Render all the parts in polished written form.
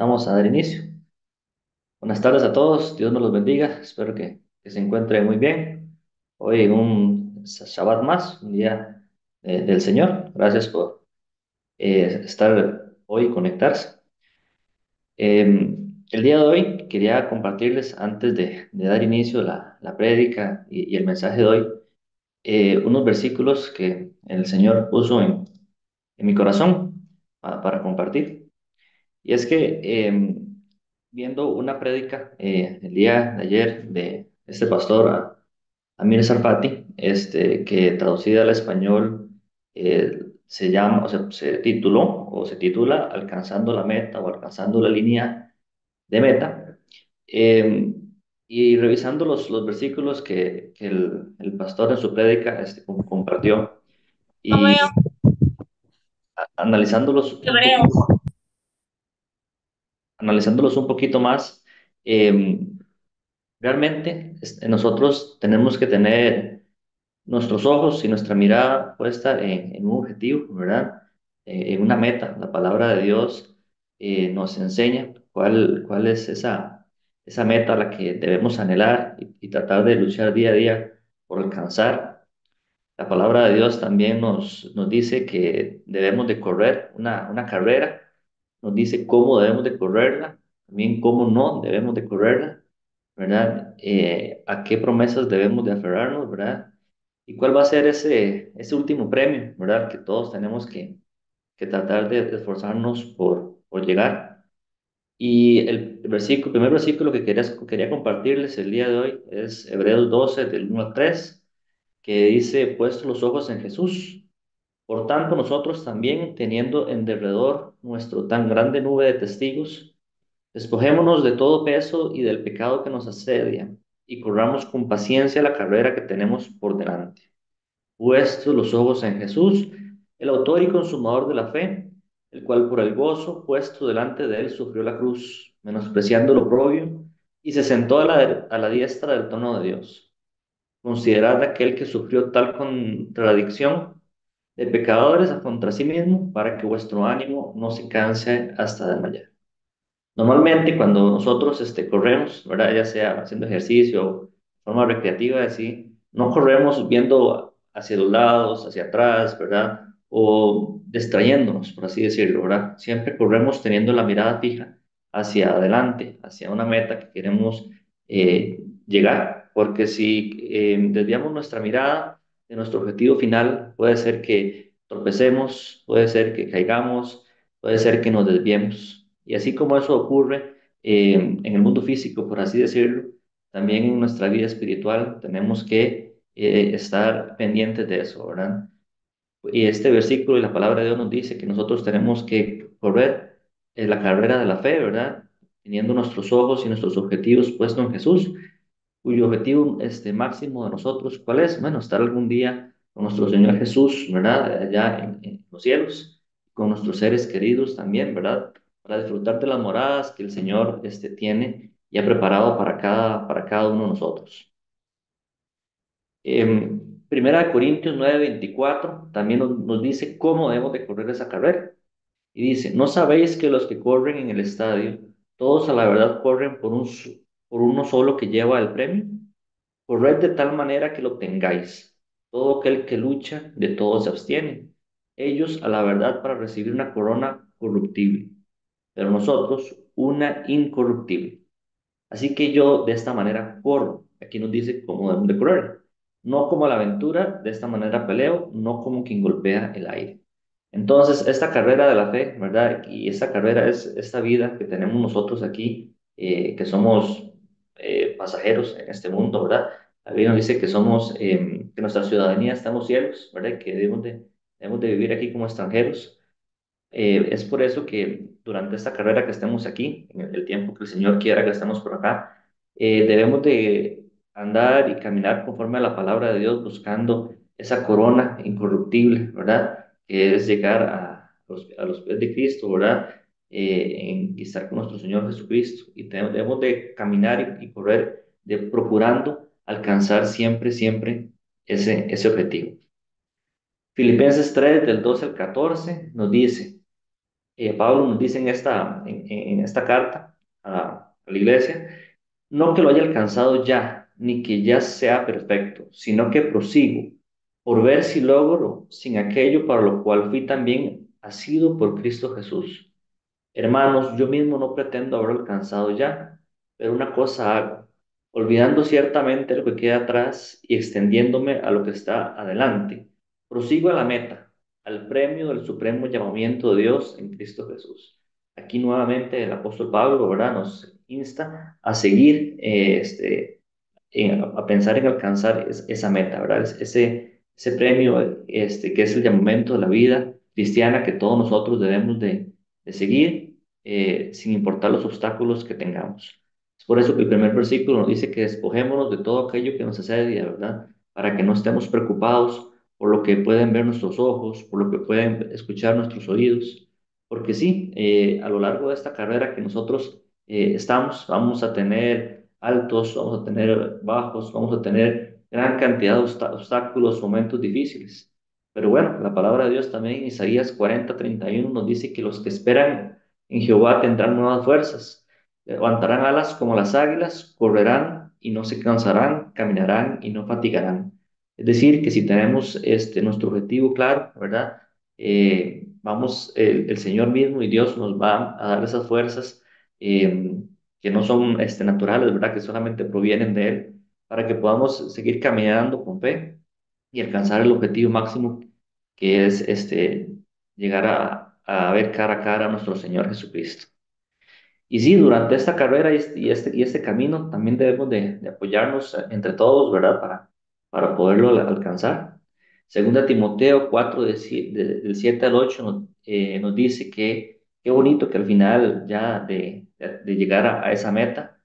Vamos a dar inicio. Buenas tardes a todos, Dios nos los bendiga, espero que se encuentren muy bien. Hoy un Shabbat más, un día del Señor. Gracias por estar hoy y conectarse. El día de hoy quería compartirles, antes de dar inicio a la prédica y el mensaje de hoy, unos versículos que el Señor puso en mi corazón para compartir. Y es que viendo una prédica el día de ayer de este pastor Amir Sarfati, que traducida al español se llama, o sea, se tituló o se titula Alcanzando la meta o Alcanzando la línea de meta. Eh, y revisando los versículos que el pastor en su prédica compartió y Romeo, analizándolos un hebreo. poquito, analizándolos un poquito más. eh, Realmente nosotros tenemos que tener nuestros ojos y nuestra mirada puesta en un objetivo, ¿verdad? En una meta. La palabra de Dios nos enseña cuál es esa meta a la que debemos anhelar y tratar de luchar día a día por alcanzar. La palabra de Dios también nos dice que debemos de correr una carrera, nos dice cómo debemos de correrla, también cómo no debemos de correrla, ¿verdad? A qué promesas debemos de aferrarnos, ¿verdad? Y cuál va a ser ese último premio, ¿verdad? Que todos tenemos que tratar de esforzarnos por llegar. Y el primer versículo que quería compartirles el día de hoy es Hebreos 12, del 1 al 3, que dice: puesto los ojos en Jesús. Por tanto, nosotros también, teniendo en derredor nuestro tan grande nube de testigos, despojémonos de todo peso y del pecado que nos asedia, y corramos con paciencia la carrera que tenemos por delante. Puestos los ojos en Jesús, el autor y consumador de la fe, el cual por el gozo puesto delante de él sufrió la cruz, menospreciando lo propio, y se sentó a la diestra del trono de Dios. Considerad aquel que sufrió tal contradicción de pecadores a contra sí mismo, para que vuestro ánimo no se canse hasta desmayar. Normalmente cuando nosotros corremos, ¿verdad? Ya sea haciendo ejercicio o de forma recreativa, así, no corremos viendo hacia los lados, hacia atrás, ¿verdad? O distrayéndonos, por así decirlo, ¿verdad? Siempre corremos teniendo la mirada fija hacia adelante, hacia una meta que queremos llegar, porque si desviamos nuestra mirada de nuestro objetivo final, puede ser que tropecemos, puede ser que caigamos, puede ser que nos desviemos. Y así como eso ocurre en el mundo físico, por así decirlo, también en nuestra vida espiritual tenemos que estar pendientes de eso, ¿verdad? Y este versículo y la palabra de Dios nos dice que nosotros tenemos que correr la carrera de la fe, ¿verdad? Teniendo nuestros ojos y nuestros objetivos puestos en Jesús, cuyo objetivo máximo de nosotros, ¿cuál es? Bueno, estar algún día con nuestro Señor Jesús, ¿verdad? Allá en los cielos, con nuestros seres queridos también, ¿verdad? Para disfrutar de las moradas que el Señor tiene y ha preparado para cada uno de nosotros. Primera de Corintios 9:24 también nos dice cómo debemos de correr esa carrera. Y dice: ¿no sabéis que los que corren en el estadio, todos a la verdad corren por uno solo que lleva el premio? Corred de tal manera que lo obtengáis. Todo aquel que lucha, de todo se abstiene. Ellos a la verdad para recibir una corona corruptible, pero nosotros una incorruptible. Así que yo de esta manera corro. Aquí nos dice cómo debemos de correr. No como la aventura, de esta manera peleo, no como quien golpea el aire. Entonces, esta carrera de la fe, ¿verdad? Y esta carrera es esta vida que tenemos nosotros aquí, que somos pasajeros en este mundo, ¿verdad? La Biblia nos dice que somos, que nuestra ciudadanía está en los cielos, ¿verdad? Que debemos de vivir aquí como extranjeros. Es por eso que durante esta carrera que estemos aquí, en el tiempo que el Señor quiera que estemos por acá, debemos de andar y caminar conforme a la palabra de Dios, buscando esa corona incorruptible, ¿verdad? Que es llegar a los pies de Cristo, ¿verdad? Y estar con nuestro Señor Jesucristo. Y debemos de caminar y correr procurando alcanzar siempre, siempre ese objetivo. Filipenses 3, del 12 al 14, nos dice: Pablo nos dice en esta carta a la iglesia, no que lo haya alcanzado ya, ni que ya sea perfecto, sino que prosigo por ver si logro sin aquello para lo cual fui también asido por Cristo Jesús. Hermanos, yo mismo no pretendo haber alcanzado ya, pero una cosa hago, olvidando ciertamente lo que queda atrás y extendiéndome a lo que está adelante. Prosigo a la meta, al premio del supremo llamamiento de Dios en Cristo Jesús. Aquí nuevamente el apóstol Pablo, ¿verdad? Nos insta a seguir, a pensar en alcanzar esa meta, ¿verdad? Ese premio, que es el llamamiento de la vida cristiana que todos nosotros debemos de seguir, sin importar los obstáculos que tengamos. Es por eso que el primer versículo nos dice que despojémonos de todo aquello que nos asedia, ¿verdad? Para que no estemos preocupados por lo que pueden ver nuestros ojos, por lo que pueden escuchar nuestros oídos. Porque sí, a lo largo de esta carrera que nosotros vamos a tener altos, vamos a tener bajos, vamos a tener gran cantidad de obstáculos, momentos difíciles. Pero bueno, la palabra de Dios también en Isaías 40:31 nos dice que los que esperan en Jehová tendrán nuevas fuerzas, levantarán alas como las águilas, correrán y no se cansarán, caminarán y no fatigarán. Es decir, que si tenemos nuestro objetivo claro, ¿verdad? El Señor mismo y Dios nos va a dar esas fuerzas, que no son naturales, ¿verdad? Que solamente provienen de Él, para que podamos seguir caminando con fe y alcanzar el objetivo máximo, que es llegar a ver cara a cara a nuestro Señor Jesucristo. Y sí, durante esta carrera y este camino también debemos de apoyarnos entre todos, ¿verdad? Para poderlo alcanzar. Segunda Timoteo 4, del 7 al 8, nos dice que qué bonito que al final ya de llegar a esa meta,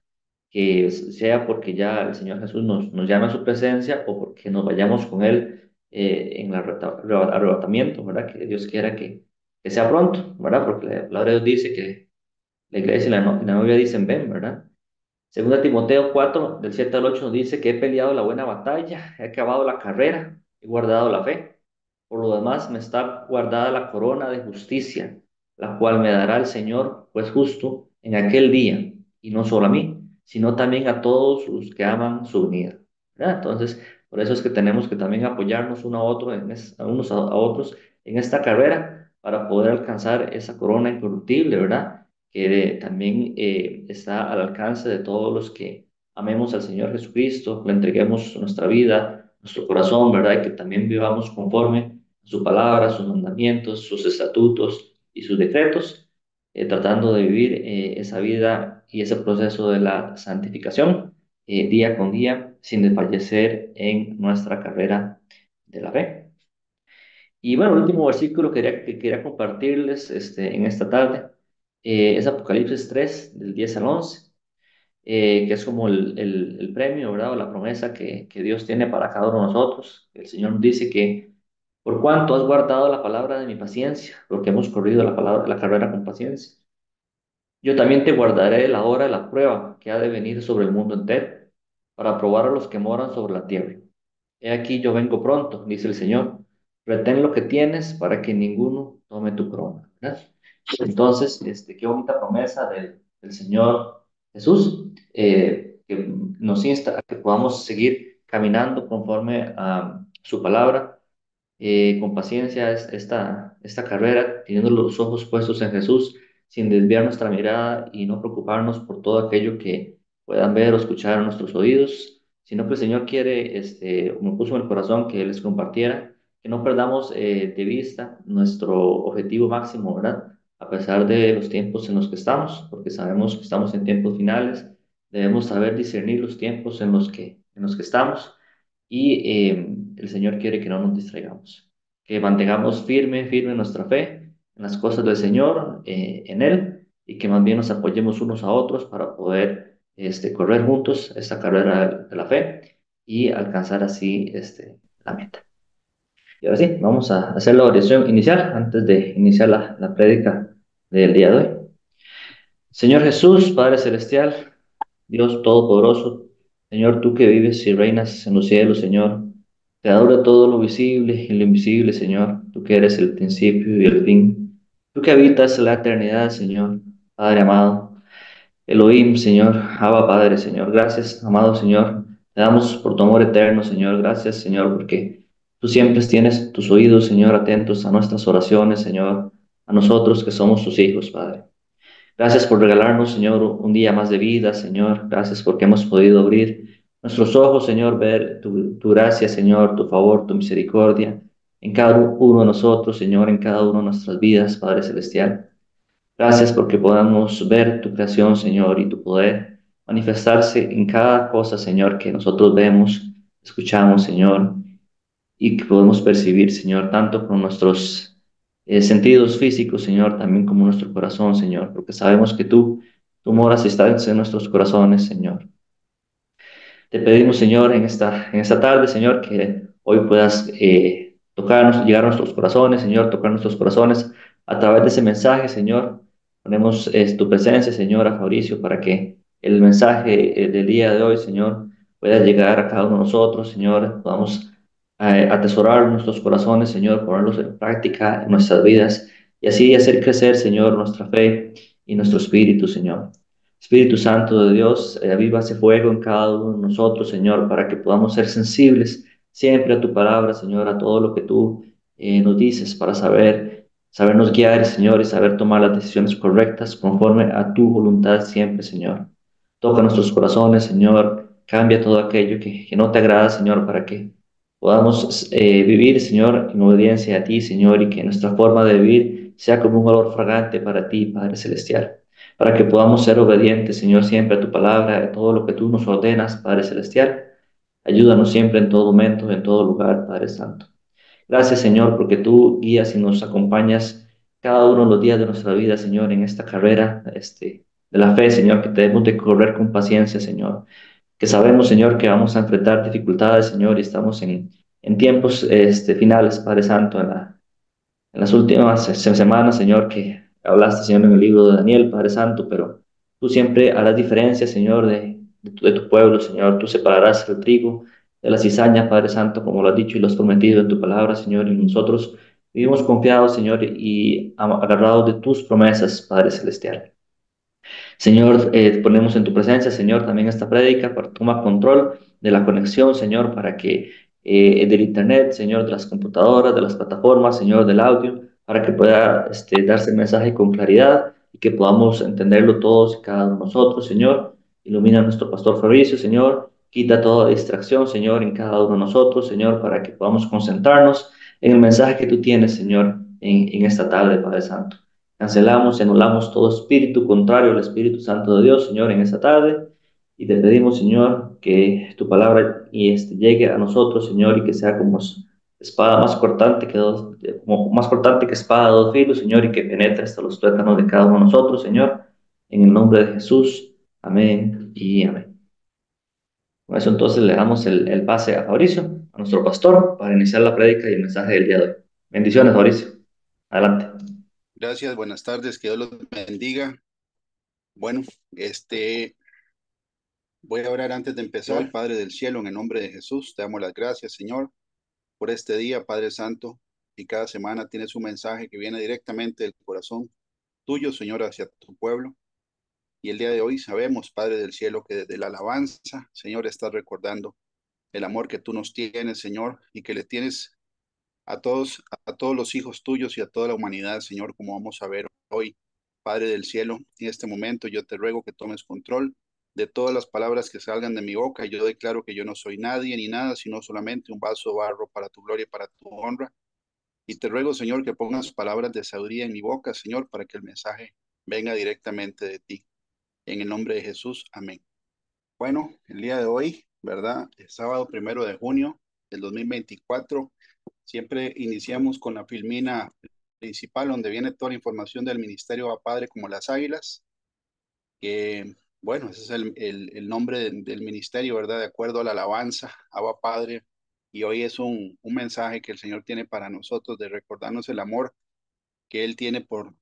que sea porque ya el Señor Jesús nos llama a su presencia o porque nos vayamos con Él en el arrebatamiento, ¿verdad? Que Dios quiera que sea pronto, ¿verdad? Porque la palabra de Dios dice que la iglesia y la novia dicen ven, ¿verdad? Segunda Timoteo 4, del 7 al 8 nos dice que he peleado la buena batalla, he acabado la carrera, he guardado la fe. Por lo demás, me está guardada la corona de justicia, la cual me dará el Señor, pues justo, en aquel día, y no solo a mí, sino también a todos los que aman su venida. ¿Verdad? Entonces, por eso es que tenemos que también apoyarnos uno a otro, a unos a otros en esta carrera para poder alcanzar esa corona incorruptible, ¿verdad? Que también está al alcance de todos los que amemos al Señor Jesucristo, le entreguemos nuestra vida, nuestro corazón, ¿verdad? Y que también vivamos conforme su palabra, sus mandamientos, sus estatutos y sus decretos, tratando de vivir esa vida y ese proceso de la santificación día con día, sin desfallecer en nuestra carrera de la fe. Y bueno, el último versículo que quería compartirles en esta tarde es Apocalipsis 3, del 10 al 11, que es como el premio, ¿verdad? O la promesa que Dios tiene para cada uno de nosotros. El Señor nos dice que por cuanto has guardado la palabra de mi paciencia, porque hemos corrido la carrera con paciencia, yo también te guardaré la hora de la prueba que ha de venir sobre el mundo entero, para probar a los que moran sobre la tierra. He aquí yo vengo pronto, dice el Señor. Retén lo que tienes para que ninguno tome tu corona, ¿verdad? Entonces, qué bonita promesa del Señor Jesús, que nos insta a que podamos seguir caminando conforme a su palabra, con paciencia esta carrera, teniendo los ojos puestos en Jesús, sin desviar nuestra mirada y no preocuparnos por todo aquello que puedan ver o escuchar en nuestros oídos, sino que el Señor quiere, me puso en el corazón que les compartiera, que no perdamos de vista nuestro objetivo máximo, ¿verdad? A pesar de los tiempos en los que estamos, porque sabemos que estamos en tiempos finales, debemos saber discernir los tiempos en los que estamos, y el Señor quiere que no nos distraigamos, que mantengamos firme nuestra fe en las cosas del Señor, en Él, y que más bien nos apoyemos unos a otros para poder correr juntos esta carrera de la fe y alcanzar así la meta. Y ahora sí, vamos a hacer la oración inicial antes de iniciar la prédica del día de hoy. Señor Jesús, Padre Celestial, Dios Todopoderoso, Señor, tú que vives y reinas en los cielos, Señor, creador de todo lo visible y lo invisible, Señor, tú que eres el principio y el fin, Tú que habitas la eternidad, Señor, Padre amado. Elohim, Señor, Abba Padre, Señor, gracias, amado Señor. Te damos por tu amor eterno, Señor. Gracias, Señor, porque tú siempre tienes tus oídos, Señor, atentos a nuestras oraciones, Señor, a nosotros que somos tus hijos, Padre. Gracias por regalarnos, Señor, un día más de vida, Señor. Gracias porque hemos podido abrir nuestros ojos, Señor, ver tu gracia, Señor, tu favor, tu misericordia en cada uno de nosotros, Señor, en cada una de nuestras vidas, Padre Celestial. Gracias porque podamos ver tu creación, Señor, y tu poder manifestarse en cada cosa, Señor, que nosotros vemos, escuchamos, Señor, y que podemos percibir, Señor, tanto con nuestros sentidos físicos, Señor, también como nuestro corazón, Señor, porque sabemos que tú moras y estás en nuestros corazones, Señor. Te pedimos, Señor, en esta tarde, Señor, que hoy puedas tocarnos, llegar a nuestros corazones, Señor, tocar nuestros corazones a través de ese mensaje, Señor. Ponemos tu presencia, Señor, a Fabricio, para que el mensaje del día de hoy, Señor, pueda llegar a cada uno de nosotros, Señor. Podamos atesorar nuestros corazones, Señor, ponerlos en práctica en nuestras vidas y así hacer crecer, Señor, nuestra fe y nuestro espíritu, Señor. Espíritu Santo de Dios, aviva ese fuego en cada uno de nosotros, Señor, para que podamos ser sensibles siempre a tu palabra, Señor, a todo lo que tú nos dices, para sabernos guiar, Señor, y saber tomar las decisiones correctas conforme a tu voluntad siempre, Señor. Toca nuestros corazones, Señor, cambia todo aquello que no te agrada, Señor, para que podamos vivir, Señor, en obediencia a ti, Señor, y que nuestra forma de vivir sea como un olor fragante para ti, Padre Celestial, para que podamos ser obedientes, Señor, siempre a tu palabra, a todo lo que tú nos ordenas, Padre Celestial. Ayúdanos siempre en todo momento, en todo lugar, Padre Santo. Gracias, Señor, porque tú guías y nos acompañas cada uno de los días de nuestra vida, Señor, en esta carrera, de la fe, Señor, que debemos de correr con paciencia, Señor, que sabemos, Señor, que vamos a enfrentar dificultades, Señor, y estamos en tiempos finales, Padre Santo, en las últimas semanas, Señor, que hablaste, Señor, en el libro de Daniel, Padre Santo, pero tú siempre harás diferencia, Señor, de tu pueblo, Señor. Tú separarás el trigo de la cizaña, Padre Santo, como lo has dicho y lo has prometido en tu palabra, Señor, y nosotros vivimos confiados, Señor, y agarrados de tus promesas, Padre Celestial. Señor, ponemos en tu presencia, Señor, también esta prédica para tomar control de la conexión, Señor, para que del internet, Señor, de las computadoras, de las plataformas, Señor, del audio, para que pueda darse el mensaje con claridad y que podamos entenderlo todos y cada uno de nosotros, Señor. Ilumina a nuestro pastor Fabricio, Señor. Quita toda distracción, Señor, en cada uno de nosotros, Señor, para que podamos concentrarnos en el mensaje que tú tienes, Señor, en esta tarde, Padre Santo. Cancelamos y anulamos todo espíritu contrario al Espíritu Santo de Dios, Señor, en esta tarde. Y te pedimos, Señor, que tu palabra llegue a nosotros, Señor, y que sea como espada más cortante como más cortante que espada de dos filos, Señor, y que penetre hasta los tuétanos de cada uno de nosotros, Señor. En el nombre de Jesús. Amén y amén. Con eso entonces le damos el pase a Fabricio, a nuestro pastor, para iniciar la prédica y el mensaje del día de hoy. Bendiciones, Fabricio. Adelante. Gracias, buenas tardes, que Dios los bendiga. Bueno, voy a orar antes de empezar. Padre del cielo, en el nombre de Jesús, te damos las gracias, Señor, por este día, Padre Santo, y cada semana tienes un mensaje que viene directamente del corazón tuyo, Señor, hacia tu pueblo. Y el día de hoy sabemos, Padre del cielo, que desde la alabanza, Señor, estás recordando el amor que tú nos tienes, Señor, y que le tienes a todos los hijos tuyos y a toda la humanidad, Señor, como vamos a ver hoy. Padre del cielo, en este momento yo te ruego que tomes control de todas las palabras que salgan de mi boca. Yo declaro que yo no soy nadie ni nada, sino solamente un vaso de barro para tu gloria y para tu honra. Y te ruego, Señor, que pongas palabras de sabiduría en mi boca, Señor, para que el mensaje venga directamente de ti. En el nombre de Jesús, amén. Bueno, el día de hoy, ¿verdad? El sábado 1 de junio del 2024. Siempre iniciamos con la filmina principal, donde viene toda la información del Ministerio a Padre como las Águilas, que, bueno, ese es el nombre del ministerio, ¿verdad? De acuerdo a la alabanza, Abba Padre. Y hoy es un mensaje que el Señor tiene para nosotros de recordarnos el amor que Él tiene por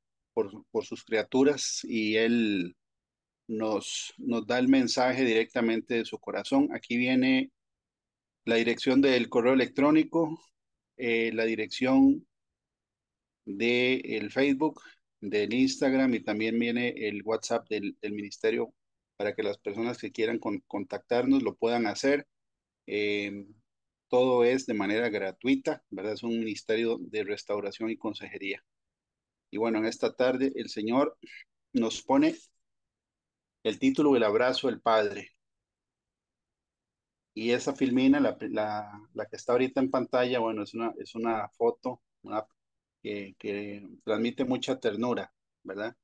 sus criaturas, y Él nos da el mensaje directamente de su corazón. Aquí viene la dirección del correo electrónico, la dirección del Facebook del Instagram y también viene el WhatsApp del ministerio para que las personas que quieran contactarnos lo puedan hacer. Eh, Todo es de manera gratuita, ¿verdad? Es un ministerio de restauración y consejería. Y bueno, en esta tarde el Señor nos pone el título El abrazo del Padre. Y esa filmina, la que está ahorita en pantalla, bueno, es una foto que transmite mucha ternura, ¿verdad?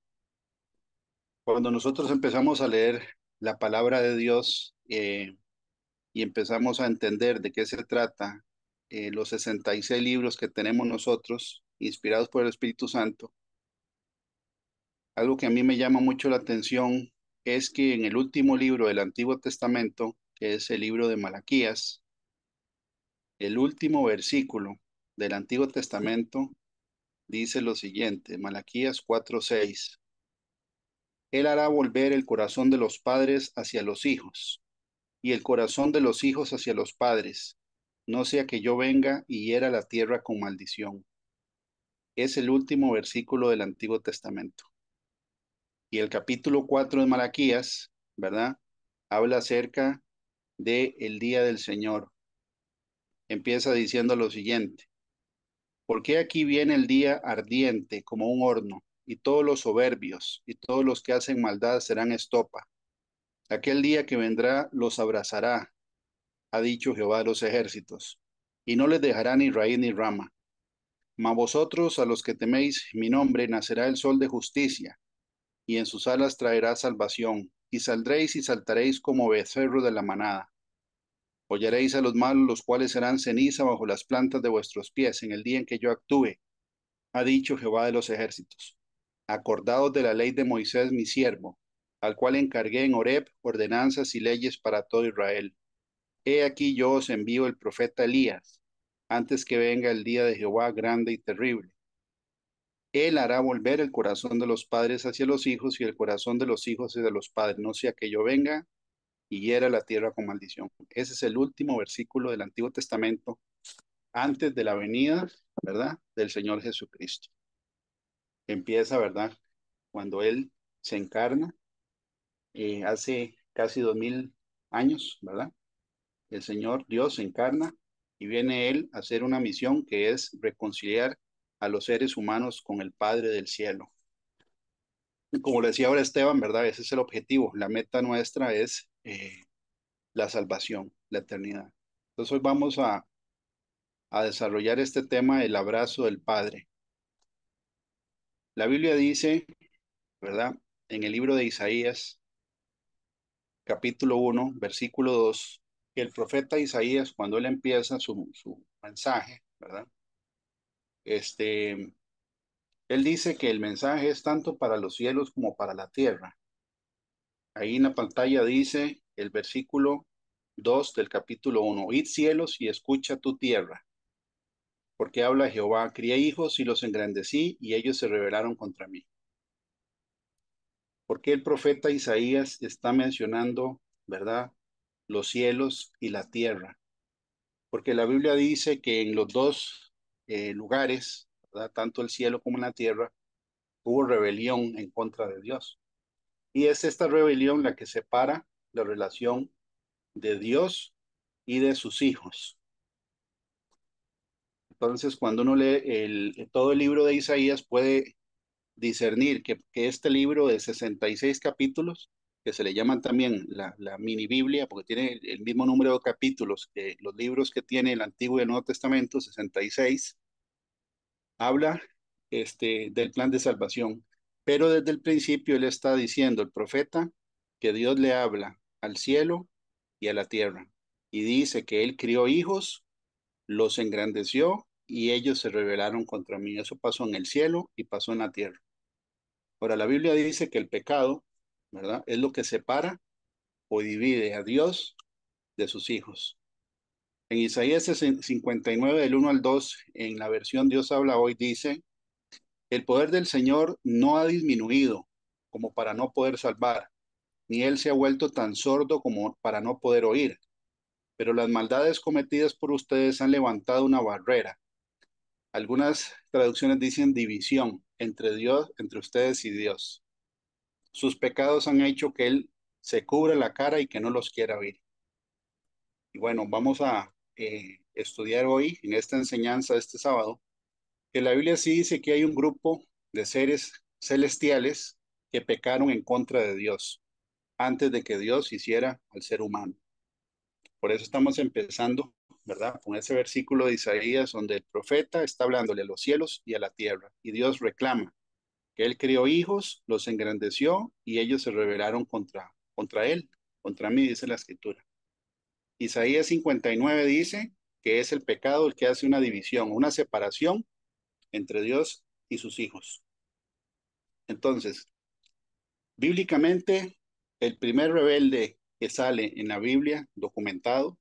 Cuando nosotros empezamos a leer la palabra de Dios y empezamos a entender de qué se trata, los 66 libros que tenemos nosotros, inspirados por el Espíritu Santo, algo que a mí me llama mucho la atención es que en el último libro del Antiguo Testamento, que es el libro de Malaquías, el último versículo del Antiguo Testamento dice lo siguiente, Malaquías 4:6. Él hará volver el corazón de los padres hacia los hijos y el corazón de los hijos hacia los padres, no sea que yo venga y hiera la tierra con maldición. Es el último versículo del Antiguo Testamento. Y el capítulo 4 de Malaquías, ¿verdad? Habla acerca de el día del Señor. Empieza diciendo lo siguiente: porque aquí viene el día ardiente como un horno, y todos los soberbios y todos los que hacen maldad serán estopa. Aquel día que vendrá los abrazará, ha dicho Jehová de los ejércitos, y no les dejará ni raíz ni rama. Mas vosotros, a los que teméis mi nombre, nacerá el sol de justicia, y en sus alas traerá salvación, y saldréis y saltaréis como becerro de la manada. Hollaréis a los malos, los cuales serán ceniza bajo las plantas de vuestros pies en el día en que yo actúe, ha dicho Jehová de los ejércitos. Acordaos de la ley de Moisés mi siervo, al cual encargué en Horeb ordenanzas y leyes para todo Israel. He aquí yo os envío el profeta Elías, antes que venga el día de Jehová grande y terrible. Él hará volver el corazón de los padres hacia los hijos y el corazón de los hijos hacia los padres, no sea que yo venga y hiera la tierra con maldición. Ese es el último versículo del Antiguo Testamento antes de la venida, ¿verdad?, del Señor Jesucristo. Empieza, ¿verdad?, cuando Él se encarna hace casi 2000 años, ¿verdad? El Señor Dios se encarna y viene Él a hacer una misión que es reconciliar a los seres humanos con el Padre del cielo. Y como le decía ahora Esteban, ¿verdad? Ese es el objetivo. La meta nuestra es la salvación, la eternidad. Entonces hoy vamos a desarrollar este tema, el abrazo del Padre. La Biblia dice, ¿verdad? En el libro de Isaías, capítulo 1, versículo 2, que el profeta Isaías, cuando él empieza su mensaje, ¿verdad? Este, él dice que el mensaje es tanto para los cielos como para la tierra. Ahí en la pantalla dice el versículo 2 del capítulo 1: Oíd cielos y escucha tu tierra, porque habla Jehová, crié hijos y los engrandecí y ellos se rebelaron contra mí. ¿Por qué el profeta Isaías está mencionando, verdad, los cielos y la tierra? Porque la Biblia dice que en los dos lugares, ¿verdad?, tanto el cielo como la tierra, hubo rebelión en contra de Dios. Y es esta rebelión la que separa la relación de Dios y de sus hijos. Entonces, cuando uno lee todo el libro de Isaías, puede discernir que este libro de 66 capítulos, que se le llaman también la mini Biblia, porque tiene el mismo número de capítulos que los libros que tiene el Antiguo y el Nuevo Testamento, 66, habla del plan de salvación. Pero desde el principio él está diciendo, el profeta, que Dios le habla al cielo y a la tierra. Y dice que él crió hijos, los engrandeció y ellos se rebelaron contra mí. Eso pasó en el cielo y pasó en la tierra. Ahora, la Biblia dice que el pecado, ¿verdad?, es lo que separa o divide a Dios de sus hijos. En Isaías 59, del 1 al 2, en la versión Dios habla hoy, dice: el poder del Señor no ha disminuido como para no poder salvar, ni él se ha vuelto tan sordo como para no poder oír. Pero las maldades cometidas por ustedes han levantado una barrera, Algunas traducciones dicen división entre Dios, entre ustedes y Dios. Sus pecados han hecho que Él se cubra la cara y que no los quiera ver. Y bueno, vamos a estudiar hoy en esta enseñanza de este sábado que la Biblia sí dice que hay un grupo de seres celestiales que pecaron en contra de Dios antes de que Dios hiciera al ser humano. Por eso estamos empezando, ¿verdad? Con ese versículo de Isaías donde el profeta está hablándole a los cielos y a la tierra y Dios reclama que él crió hijos, los engrandeció y ellos se rebelaron contra él, contra mí, dice la escritura. Isaías 59 dice que es el pecado el que hace una división, una separación entre Dios y sus hijos. Entonces, bíblicamente, el primer rebelde que sale en la Biblia documentado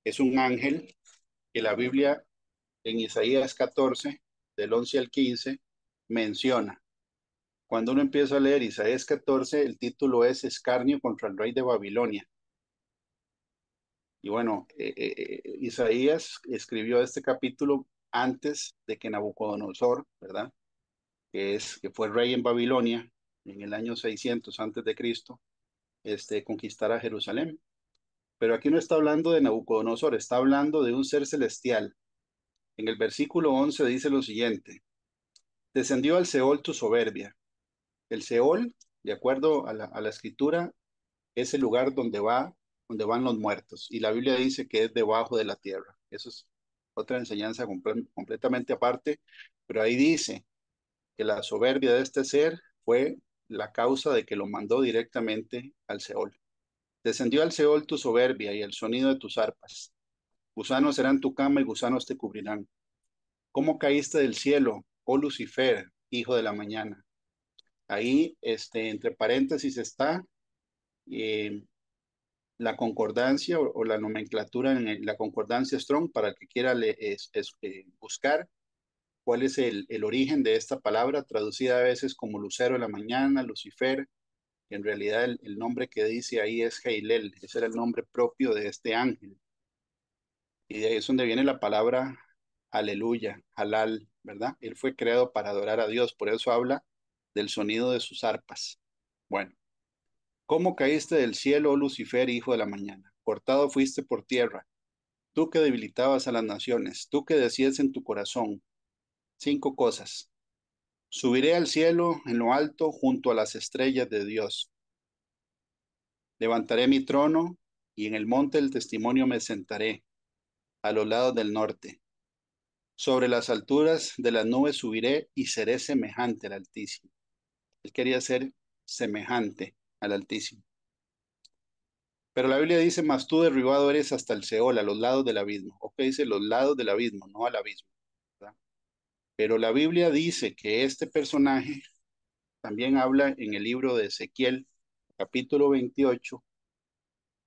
es un ángel que la Biblia en Isaías 14, del 11 al 15, menciona. Cuando uno empieza a leer Isaías 14, el título es Escarnio contra el rey de Babilonia. Y bueno, Isaías escribió este capítulo antes de que Nabucodonosor, ¿verdad? Que fue rey en Babilonia en el año 600 antes de Cristo, conquistara Jerusalén. Pero aquí no está hablando de Nabucodonosor, está hablando de un ser celestial. En el versículo 11 dice lo siguiente: descendió al Seol tu soberbia. El Seol, de acuerdo a la escritura, es el lugar donde van los muertos. Y la Biblia dice que es debajo de la tierra. Eso es otra enseñanza completamente aparte. Pero ahí dice que la soberbia de este ser fue la causa de que lo mandó directamente al Seol. Descendió al Seol tu soberbia y el sonido de tus arpas. Gusanos serán tu cama y gusanos te cubrirán. ¿Cómo caíste del cielo, oh Lucifer, hijo de la mañana? Ahí, entre paréntesis está eh, la concordancia o la nomenclatura la concordancia Strong para el que quiera buscar cuál es el origen de esta palabra, traducida a veces como lucero de la mañana, Lucifer. En realidad el nombre que dice ahí es Heilel, ese era el nombre propio de este ángel. Y de ahí es donde viene la palabra aleluya, halal, ¿verdad? Él fue creado para adorar a Dios, por eso habla del sonido de sus arpas. Bueno, ¿cómo caíste del cielo, oh Lucifer, hijo de la mañana? Cortado fuiste por tierra, tú que debilitabas a las naciones, tú que decías en tu corazón cinco cosas. Subiré al cielo en lo alto junto a las estrellas de Dios. Levantaré mi trono y en el monte del testimonio me sentaré, a los lados del norte. Sobre las alturas de las nubes subiré y seré semejante al Altísimo. Él quería ser semejante al Altísimo. Pero la Biblia dice, mas tú derribado eres hasta el Seol, a los lados del abismo. ¿O qué dice? Los lados del abismo, no al abismo, ¿verdad? Pero la Biblia dice que este personaje también habla en el libro de Ezequiel, capítulo 28,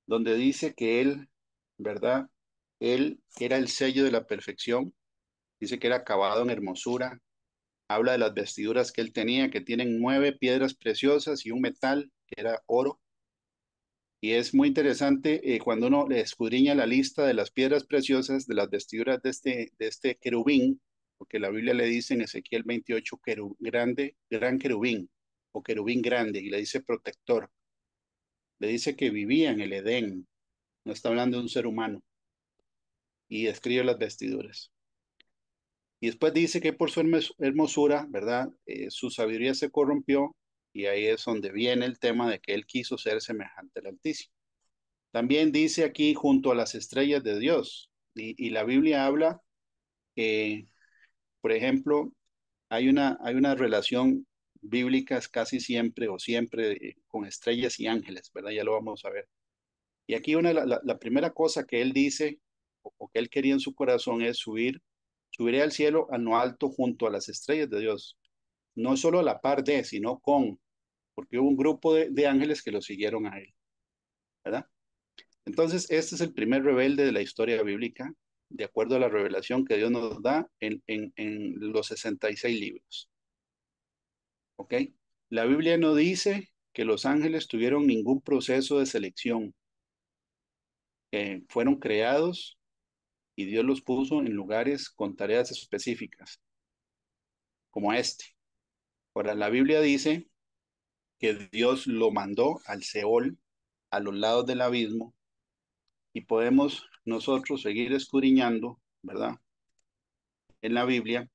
donde dice que él, ¿verdad? Él era el sello de la perfección, dice que era acabado en hermosura, habla de las vestiduras que él tenía, que tienen 9 piedras preciosas y un metal que era oro. Y es muy interesante cuando uno le escudriña la lista de las piedras preciosas, de las vestiduras de este querubín, porque la Biblia le dice en Ezequiel 28, grande, gran querubín, o querubín grande, y le dice protector. Le dice que vivía en el Edén, no está hablando de un ser humano, y describe las vestiduras. Y después dice que por su hermosura, ¿verdad? Su sabiduría se corrompió, y ahí es donde viene el tema de que él quiso ser semejante al Altísimo. También dice aquí junto a las estrellas de Dios. Y la Biblia habla que, por ejemplo, hay una relación bíblica casi siempre o siempre con estrellas y ángeles, ¿verdad? Ya lo vamos a ver. Y aquí la primera cosa que él dice o que él quería en su corazón es subiré al cielo a lo alto junto a las estrellas de Dios. No solo a la par de, sino con, porque hubo un grupo de ángeles que lo siguieron a él, ¿verdad? Entonces, este es el primer rebelde de la historia bíblica, de acuerdo a la revelación que Dios nos da en los 66 libros. ¿Ok? La Biblia no dice que los ángeles tuvieron ningún proceso de selección. Fueron creados y Dios los puso en lugares con tareas específicas, como este. Ahora, la Biblia dice que Dios lo mandó al Seol, a los lados del abismo, y podemos nosotros seguir escudriñando, ¿verdad? En la Biblia,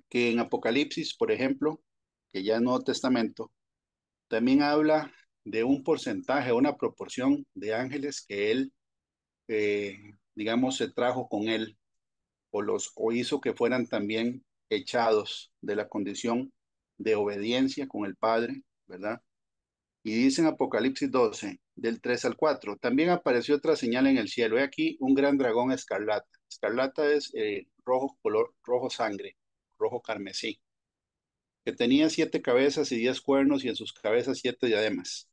que en Apocalipsis, por ejemplo, que ya es Nuevo Testamento, también habla de un porcentaje, una proporción de ángeles que él, eh, digamos, se trajo con él o hizo que fueran también echados de la condición de obediencia con el Padre, ¿verdad? Y dice en Apocalipsis 12, del 3 al 4, también apareció otra señal en el cielo. He aquí un gran dragón escarlata. Escarlata es rojo, color, rojo sangre, rojo carmesí, que tenía 7 cabezas y 10 cuernos y en sus cabezas 7 diademas.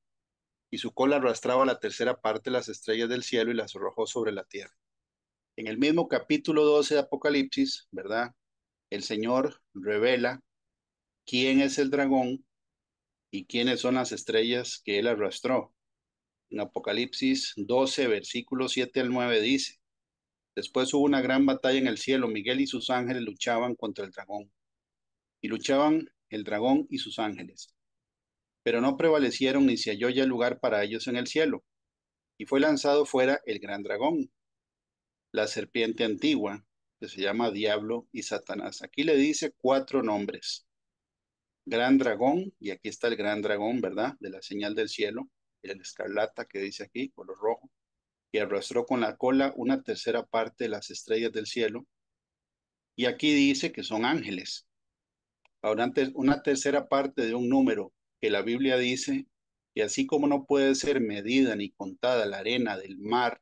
Y su cola arrastraba la tercera parte de las estrellas del cielo y las arrojó sobre la tierra. En el mismo capítulo 12 de Apocalipsis, ¿verdad? El Señor revela quién es el dragón y quiénes son las estrellas que él arrastró. En Apocalipsis 12, versículos 7 al 9 dice, después hubo una gran batalla en el cielo, Miguel y sus ángeles luchaban contra el dragón, y luchaban el dragón y sus ángeles, pero no prevalecieron ni se halló ya lugar para ellos en el cielo, y fue lanzado fuera el gran dragón, la serpiente antigua, que se llama Diablo y Satanás. Aquí le dice 4 nombres. Gran dragón, y aquí está el gran dragón, ¿verdad? De la señal del cielo, el escarlata que dice aquí, color rojo, y arrastró con la cola una tercera parte de las estrellas del cielo. Y aquí dice que son ángeles. Ahora, una tercera parte de un número que la Biblia dice que así como no puede ser medida ni contada la arena del mar,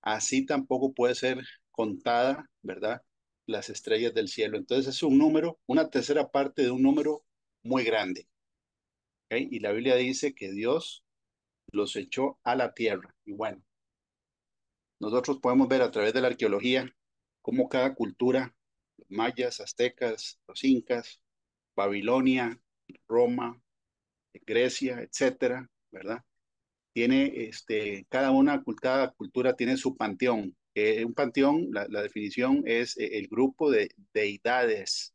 así tampoco puede ser contada, ¿verdad? Las estrellas del cielo. Entonces es un número, una tercera parte de un número muy grande. ¿Ok? Y la Biblia dice que Dios los echó a la tierra. Y bueno, nosotros podemos ver a través de la arqueología cómo cada cultura, los mayas, aztecas, los incas, Babilonia, Roma, Grecia, etcétera, ¿verdad? Tiene cada cultura tiene su panteón. Un panteón, la definición es el grupo de deidades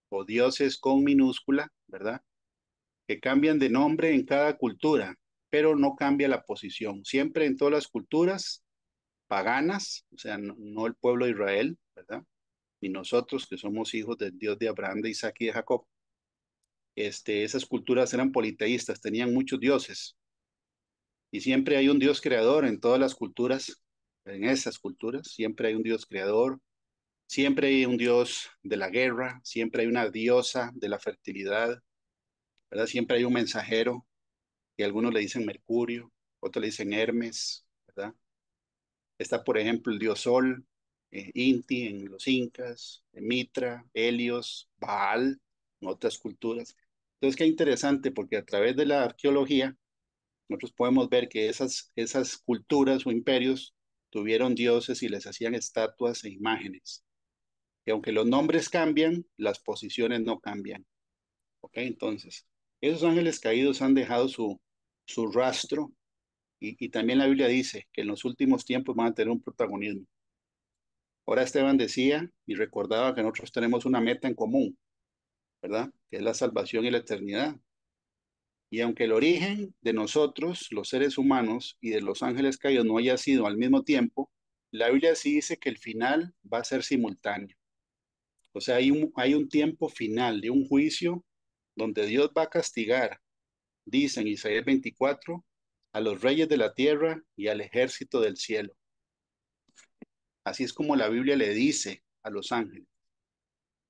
o dioses con minúscula, ¿verdad? Que cambian de nombre en cada cultura, pero no cambia la posición. Siempre en todas las culturas paganas, o sea, no el pueblo de Israel, ¿verdad? Y nosotros que somos hijos del Dios de Abraham, de Isaac y de Jacob, esas culturas eran politeístas, tenían muchos dioses y siempre hay un Dios creador en todas las culturas, en esas culturas, siempre hay un Dios creador, siempre hay un Dios de la guerra, siempre hay una diosa de la fertilidad, ¿verdad? Siempre hay un mensajero, que algunos le dicen Mercurio, otros le dicen Hermes, ¿verdad? Está, por ejemplo, el dios Sol, Inti en los incas, Mitra, Helios, Baal en otras culturas. Entonces, qué interesante, porque a través de la arqueología nosotros podemos ver que esas culturas o imperios tuvieron dioses y les hacían estatuas e imágenes. Que aunque los nombres cambian, las posiciones no cambian. ¿Ok? Entonces, esos ángeles caídos han dejado su rastro y también la Biblia dice que en los últimos tiempos van a tener un protagonismo. Ahora Esteban decía y recordaba que nosotros tenemos una meta en común, ¿verdad? Que es la salvación y la eternidad. Y aunque el origen de nosotros, los seres humanos, y de los ángeles caídos no haya sido al mismo tiempo, la Biblia sí dice que el final va a ser simultáneo. O sea, hay un tiempo final de un juicio donde Dios va a castigar, dice en Isaías 24, a los reyes de la tierra y al ejército del cielo. Así es como la Biblia le dice a los ángeles.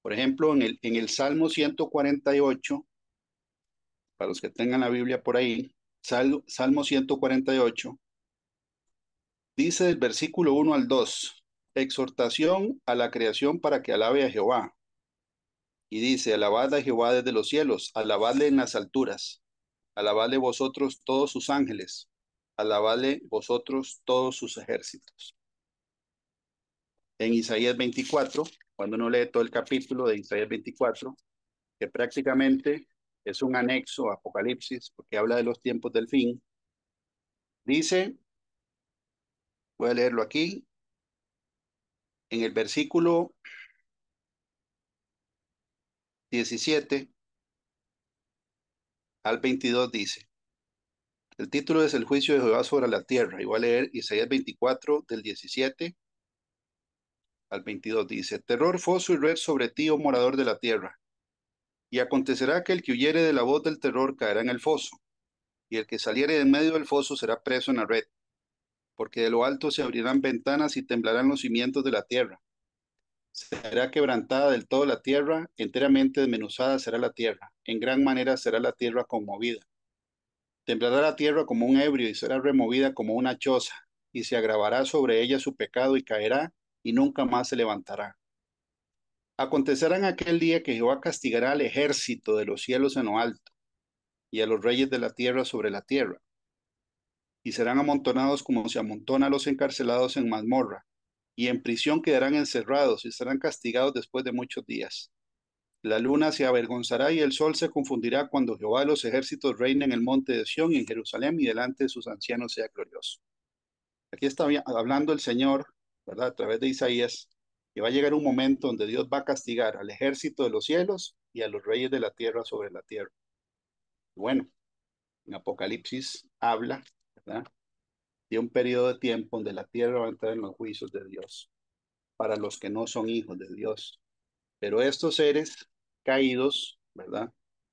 Por ejemplo, en el Salmo 148, para los que tengan la Biblia por ahí, Salmo 148, dice el versículo 1 al 2, exhortación a la creación para que alabe a Jehová. Y dice, alabad a Jehová desde los cielos, alabadle en las alturas, alabadle vosotros todos sus ángeles, alabadle vosotros todos sus ejércitos. En Isaías 24, cuando uno lee todo el capítulo de Isaías 24, que prácticamente es un anexo a Apocalipsis, porque habla de los tiempos del fin, dice, voy a leerlo aquí, En el versículo 17 al 22 dice, el título es El juicio de Jehová sobre la tierra. Y voy a leer Isaías 24 del 17 al 22. Dice, terror, foso y red sobre ti, oh morador de la tierra. Y acontecerá que el que huyere de la voz del terror caerá en el foso, y el que saliere de en medio del foso será preso en la red, porque de lo alto se abrirán ventanas y temblarán los cimientos de la tierra. Será quebrantada del todo la tierra, enteramente desmenuzada será la tierra, en gran manera será la tierra conmovida. Temblará la tierra como un ebrio y será removida como una choza, y se agravará sobre ella su pecado y caerá, y nunca más se levantará. Acontecerá en aquel día que Jehová castigará al ejército de los cielos en lo alto, y a los reyes de la tierra sobre la tierra, y serán amontonados como se amontona a los encarcelados en mazmorra, y en prisión quedarán encerrados y serán castigados después de muchos días. La luna se avergonzará y el sol se confundirá cuando Jehová de los ejércitos reine en el monte de Sión y en Jerusalén y delante de sus ancianos sea glorioso. Aquí está hablando el Señor, ¿verdad? A través de Isaías, que va a llegar un momento donde Dios va a castigar al ejército de los cielos y a los reyes de la tierra sobre la tierra. Bueno, en Apocalipsis habla, ¿verdad? De un periodo de tiempo donde la tierra va a entrar en los juicios de Dios para los que no son hijos de Dios. Pero estos seres caídos, ¿verdad?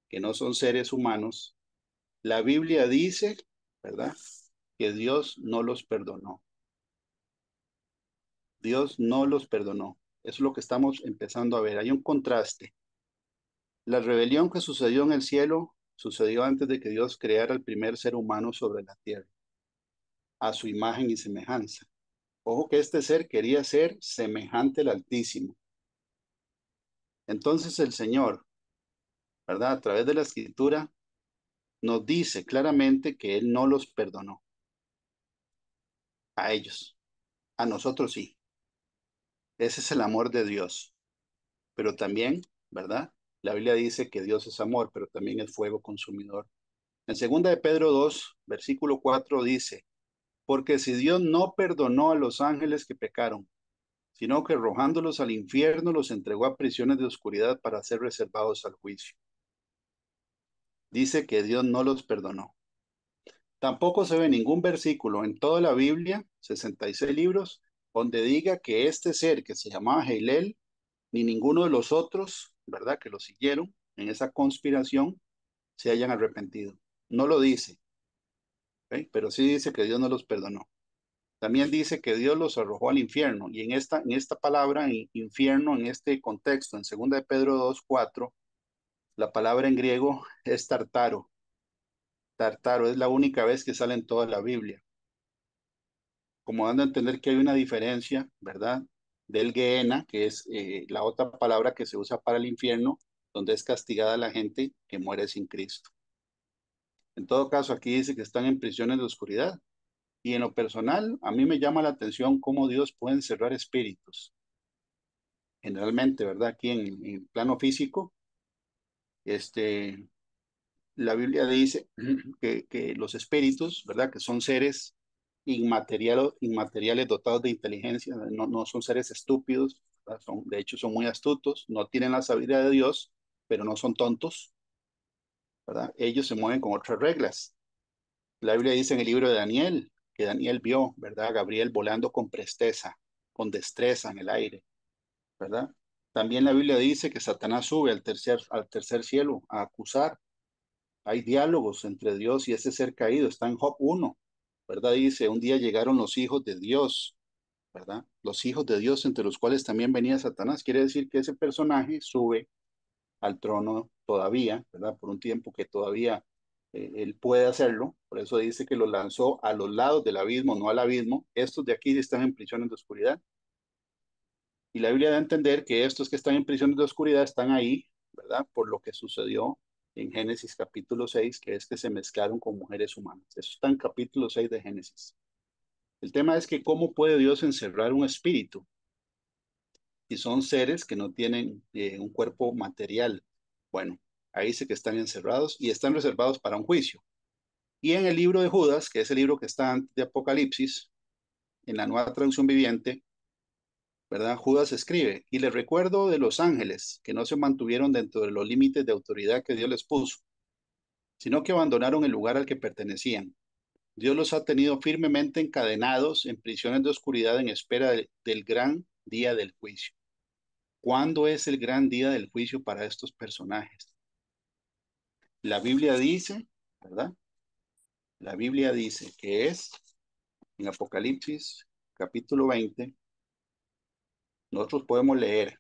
Que no son seres humanos, la Biblia dice, ¿verdad? Que Dios no los perdonó. Dios no los perdonó. Eso es lo que estamos empezando a ver. Hay un contraste. La rebelión que sucedió en el cielo sucedió antes de que Dios creara el primer ser humano sobre la tierra, a su imagen y semejanza. Ojo que este ser quería ser semejante al Altísimo. Entonces el Señor, ¿verdad? A través de la Escritura nos dice claramente que Él no los perdonó a ellos. A nosotros sí. Ese es el amor de Dios. Pero también, ¿verdad? La Biblia dice que Dios es amor, pero también es fuego consumidor. En segunda de Pedro 2, versículo 4 dice, porque si Dios no perdonó a los ángeles que pecaron, sino que arrojándolos al infierno los entregó a prisiones de oscuridad para ser reservados al juicio. Dice que Dios no los perdonó. Tampoco se ve ningún versículo en toda la Biblia, 66 libros, donde diga que este ser que se llamaba Heilel, ni ninguno de los otros, ¿verdad?, que lo siguieron en esa conspiración, se hayan arrepentido. No lo dice, ¿ok? Pero sí dice que Dios no los perdonó. También dice que Dios los arrojó al infierno. Y en esta palabra, infierno, en este contexto, en 2 de Pedro 2:4, la palabra en griego es tartaro. Tartaro es la única vez que sale en toda la Biblia. Como dando a entender que hay una diferencia, ¿verdad? Del Gehenna, que es la otra palabra que se usa para el infierno, donde es castigada la gente que muere sin Cristo. En todo caso, aquí dice que están en prisiones de oscuridad. Y en lo personal, a mí me llama la atención cómo Dios puede encerrar espíritus. Generalmente, ¿verdad? Aquí en plano físico, este, la Biblia dice que los espíritus, ¿verdad? Que son seres inmateriales dotados de inteligencia, no son seres estúpidos, ¿verdad? De hecho, son muy astutos, no tienen la sabiduría de Dios, pero no son tontos, ¿verdad? Ellos se mueven con otras reglas. La Biblia dice en el libro de Daniel que Daniel vio, ¿verdad? A Gabriel volando con presteza, con destreza en el aire, ¿verdad? También la Biblia dice que Satanás sube al tercer cielo a acusar. Hay diálogos entre Dios y ese ser caído. Está en Job 1, ¿verdad? Dice, un día llegaron los hijos de Dios, ¿verdad? Los hijos de Dios entre los cuales también venía Satanás. Quiere decir que ese personaje sube al trono todavía, ¿verdad? Por un tiempo que todavía él puede hacerlo. Por eso dice que lo lanzó a los lados del abismo, no al abismo. Estos de aquí están en prisiones de oscuridad. Y la Biblia da a entender que estos que están en prisiones de oscuridad están ahí, ¿verdad? Por lo que sucedió en Génesis capítulo 6, que es que se mezclaron con mujeres humanas. Eso está en capítulo 6 de Génesis. El tema es que cómo puede Dios encerrar un espíritu si son seres que no tienen un cuerpo material. Bueno, ahí dice que están encerrados y están reservados para un juicio. Y en el libro de Judas, que es el libro que está antes de Apocalipsis, en la nueva traducción viviente, ¿verdad? Judas escribe, y les recuerdo de los ángeles que no se mantuvieron dentro de los límites de autoridad que Dios les puso, sino que abandonaron el lugar al que pertenecían. Dios los ha tenido firmemente encadenados en prisiones de oscuridad en espera del gran día del juicio. ¿Cuándo es el gran día del juicio para estos personajes? La Biblia dice, ¿verdad? La Biblia dice que es en Apocalipsis capítulo 20. Nosotros podemos leer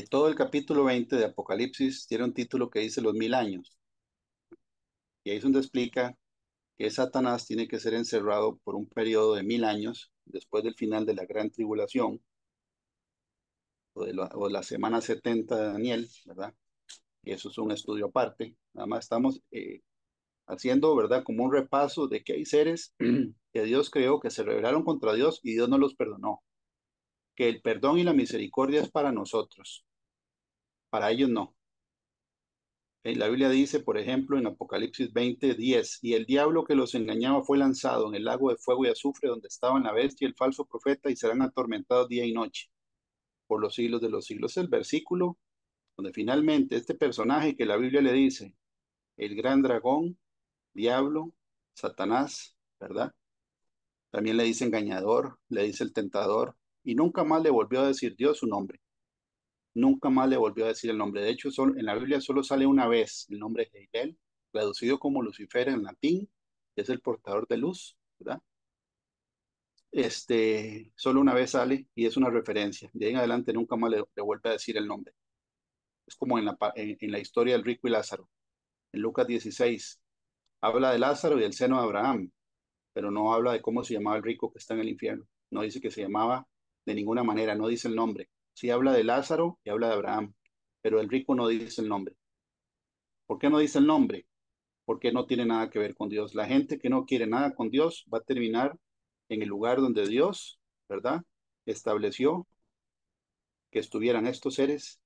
todo el capítulo 20 de Apocalipsis, tiene un título que dice los 1000 años. Y ahí es donde explica que Satanás tiene que ser encerrado por un periodo de 1000 años después del final de la gran tribulación o de la semana 70 de Daniel, ¿verdad? Y eso es un estudio aparte. Nada más estamos haciendo, ¿verdad? Como un repaso de que hay seres que Dios creó que se rebelaron contra Dios y Dios no los perdonó. Que el perdón y la misericordia es para nosotros, para ellos no. La Biblia dice, por ejemplo, en Apocalipsis 20:10, y el diablo que los engañaba fue lanzado en el lago de fuego y azufre donde estaban la bestia y el falso profeta y serán atormentados día y noche por los siglos de los siglos. Es el versículo donde finalmente este personaje que la Biblia le dice, el gran dragón, diablo, Satanás, ¿verdad? También le dice engañador, le dice el tentador, y nunca más le volvió a decir Dios su nombre. Nunca más le volvió a decir el nombre. De hecho, en la Biblia solo sale una vez el nombre de Hegel, traducido como Lucifer en latín, que es el portador de luz, ¿verdad? Solo una vez sale y es una referencia. De ahí en adelante nunca más le vuelve a decir el nombre. Es como en la historia del rico y Lázaro. En Lucas 16 habla de Lázaro y del seno de Abraham, pero no habla de cómo se llamaba el rico que está en el infierno. No dice que se llamaba de ninguna manera, no dice el nombre. Sí habla de Lázaro y habla de Abraham, pero el rico no dice el nombre. ¿Por qué no dice el nombre? Porque no tiene nada que ver con Dios. La gente que no quiere nada con Dios va a terminar en el lugar donde Dios, ¿verdad? Estableció que estuvieran estos seres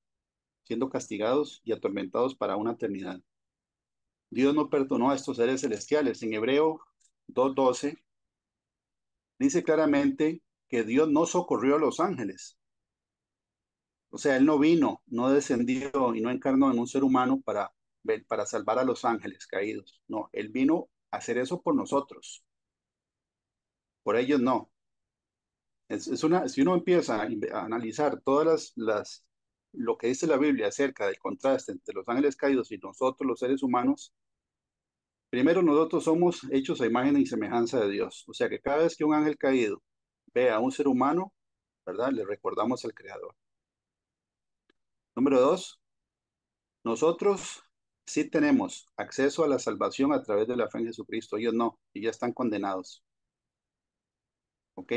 siendo castigados y atormentados para una eternidad. Dios no perdonó a estos seres celestiales. En Hebreo 2:12 dice claramente que Dios no socorrió a los ángeles. O sea, Él no vino, no descendió y no encarnó en un ser humano para salvar a los ángeles caídos. No, Él vino a hacer eso por nosotros. Por ellos no. Si uno empieza a analizar lo que dice la Biblia acerca del contraste entre los ángeles caídos y nosotros, los seres humanos, primero nosotros somos hechos a imagen y semejanza de Dios. O sea que cada vez que un ángel caído ve a un ser humano, ¿verdad? Le recordamos al Creador. Número dos, nosotros sí tenemos acceso a la salvación a través de la fe en Jesucristo. Ellos no, y ya están condenados. ¿Ok?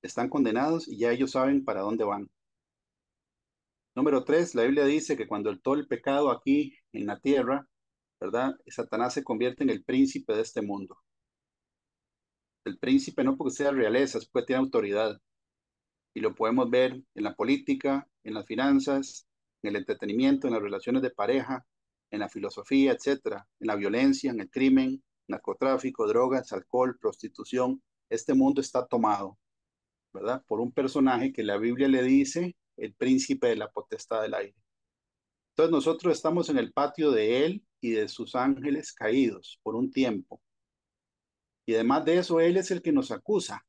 Están condenados y ya ellos saben para dónde van. Número tres, la Biblia dice que cuando todo el pecado aquí en la tierra, ¿verdad? Satanás se convierte en el príncipe de este mundo. El príncipe no porque sea realeza, es porque tiene autoridad. Y lo podemos ver en la política, en las finanzas, en el entretenimiento, en las relaciones de pareja, en la filosofía, etcétera, en la violencia, en el crimen, narcotráfico, drogas, alcohol, prostitución. Este mundo está tomado, ¿verdad? Por un personaje que la Biblia le dice el príncipe de la potestad del aire. Entonces nosotros estamos en el patio de él y de sus ángeles caídos por un tiempo. Y además de eso, él es el que nos acusa.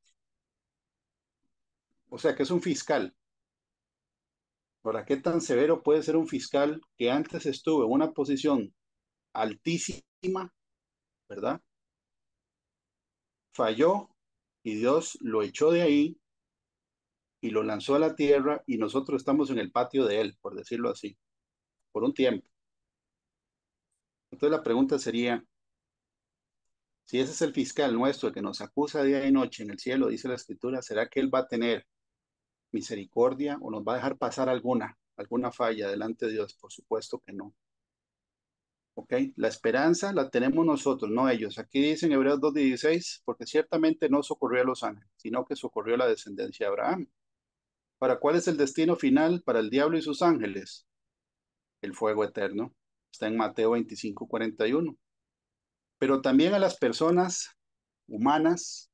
O sea que es un fiscal. Ahora, ¿qué tan severo puede ser un fiscal que antes estuvo en una posición altísima, ¿verdad? Falló y Dios lo echó de ahí y lo lanzó a la tierra y nosotros estamos en el patio de él, por decirlo así, por un tiempo. Entonces la pregunta sería, si ese es el fiscal nuestro que nos acusa día y noche en el cielo, dice la escritura, ¿será que él va a tener misericordia o nos va a dejar pasar alguna falla delante de Dios? Por supuesto que no. ¿Ok? La esperanza la tenemos nosotros, no ellos. Aquí dice en Hebreos 2:16, porque ciertamente no socorrió a los ángeles, sino que socorrió a la descendencia de Abraham. ¿Para cuál es el destino final para el diablo y sus ángeles? El fuego eterno. Está en Mateo 25:41. Pero también a las personas humanas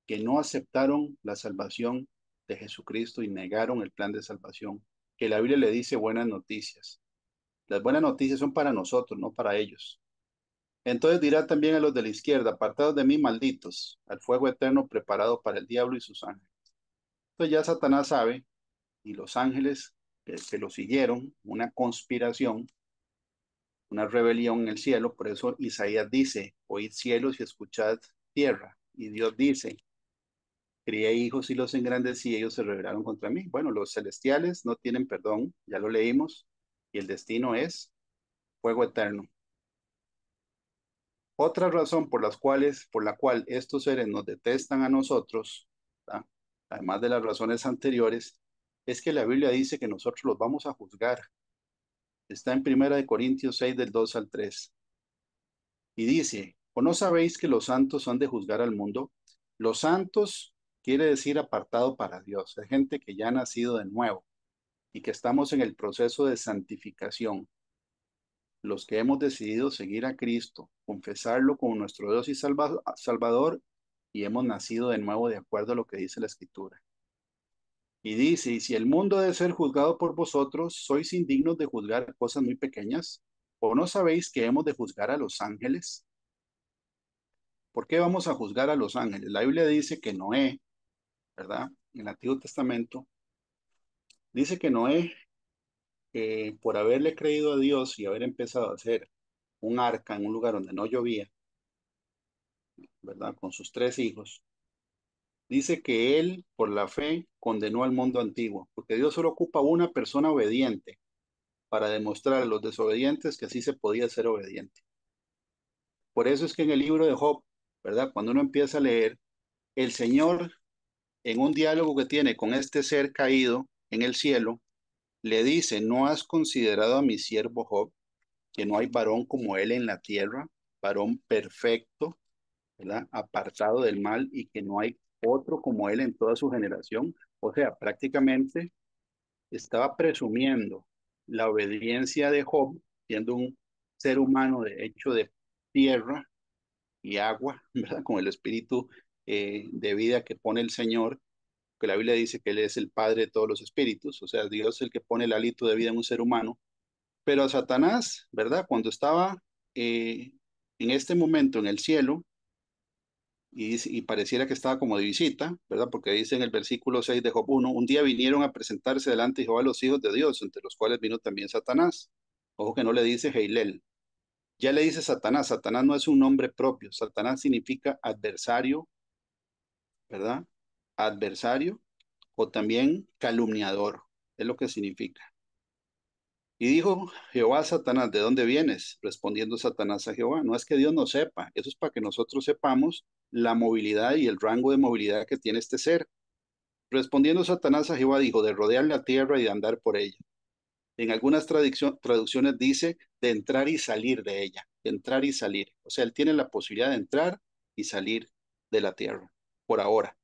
que no aceptaron la salvación de Jesucristo y negaron el plan de salvación, que la Biblia le dice buenas noticias. Las buenas noticias son para nosotros, no para ellos. Entonces dirá también a los de la izquierda, apartados de mí, malditos, al fuego eterno preparado para el diablo y sus ángeles. Entonces ya Satanás sabe, y los ángeles que lo siguieron, una conspiración, una rebelión en el cielo. Por eso Isaías dice, oíd cielos y escuchad tierra. Y Dios dice, crié hijos y los engrandecí, y ellos se rebelaron contra mí. Bueno, los celestiales no tienen perdón, ya lo leímos, y el destino es fuego eterno. Otra razón por la cual estos seres nos detestan a nosotros, ¿tá? Además de las razones anteriores, es que la Biblia dice que nosotros los vamos a juzgar. Está en Primera de Corintios 6 del 2 al 3. Y dice, ¿o no sabéis que los santos han de juzgar al mundo? Los santos quiere decir apartado para Dios. Es gente que ya ha nacido de nuevo y que estamos en el proceso de santificación. Los que hemos decidido seguir a Cristo, confesarlo como nuestro Dios y Salvador, y hemos nacido de nuevo de acuerdo a lo que dice la Escritura. Y dice, y si el mundo debe ser juzgado por vosotros, sois indignos de juzgar cosas muy pequeñas, ¿o no sabéis que hemos de juzgar a los ángeles? ¿Por qué vamos a juzgar a los ángeles? La Biblia dice que Noé, ¿verdad? En el Antiguo Testamento, dice que Noé, por haberle creído a Dios y haber empezado a hacer un arca en un lugar donde no llovía, ¿verdad? Con sus tres hijos, dice que él, por la fe, condenó al mundo antiguo, porque Dios solo ocupa una persona obediente para demostrar a los desobedientes que así se podía ser obediente. Por eso es que en el libro de Job, ¿verdad? Cuando uno empieza a leer, el Señor, en un diálogo que tiene con este ser caído en el cielo, le dice, ¿no has considerado a mi siervo Job, que no hay varón como él en la tierra, varón perfecto, ¿verdad? Apartado del mal y que no hay otro como él en toda su generación? O sea, prácticamente estaba presumiendo la obediencia de Job, siendo un ser humano de hecho de tierra y agua, ¿verdad? Con el espíritu de vida que pone el Señor, que la Biblia dice que Él es el Padre de todos los espíritus, o sea, Dios es el que pone el hálito de vida en un ser humano. Pero a Satanás, ¿verdad? Cuando estaba en este momento en el cielo, y pareciera que estaba como de visita, ¿verdad? Porque dice en el versículo 6 de Job 1, un día vinieron a presentarse delante de Jehová los hijos de Dios, entre los cuales vino también Satanás. Ojo que no le dice Heilel, ya le dice Satanás. Satanás no es un nombre propio, Satanás significa adversario, ¿verdad? Adversario o también calumniador, es lo que significa. Y dijo Jehová a Satanás, ¿de dónde vienes? Respondiendo Satanás a Jehová, no es que Dios no sepa, eso es para que nosotros sepamos la movilidad y el rango de movilidad que tiene este ser. Respondiendo Satanás a Jehová, dijo, de rodear la tierra y de andar por ella. En algunas traducciones dice de entrar y salir de ella, de entrar y salir. O sea, él tiene la posibilidad de entrar y salir de la tierra, por ahora.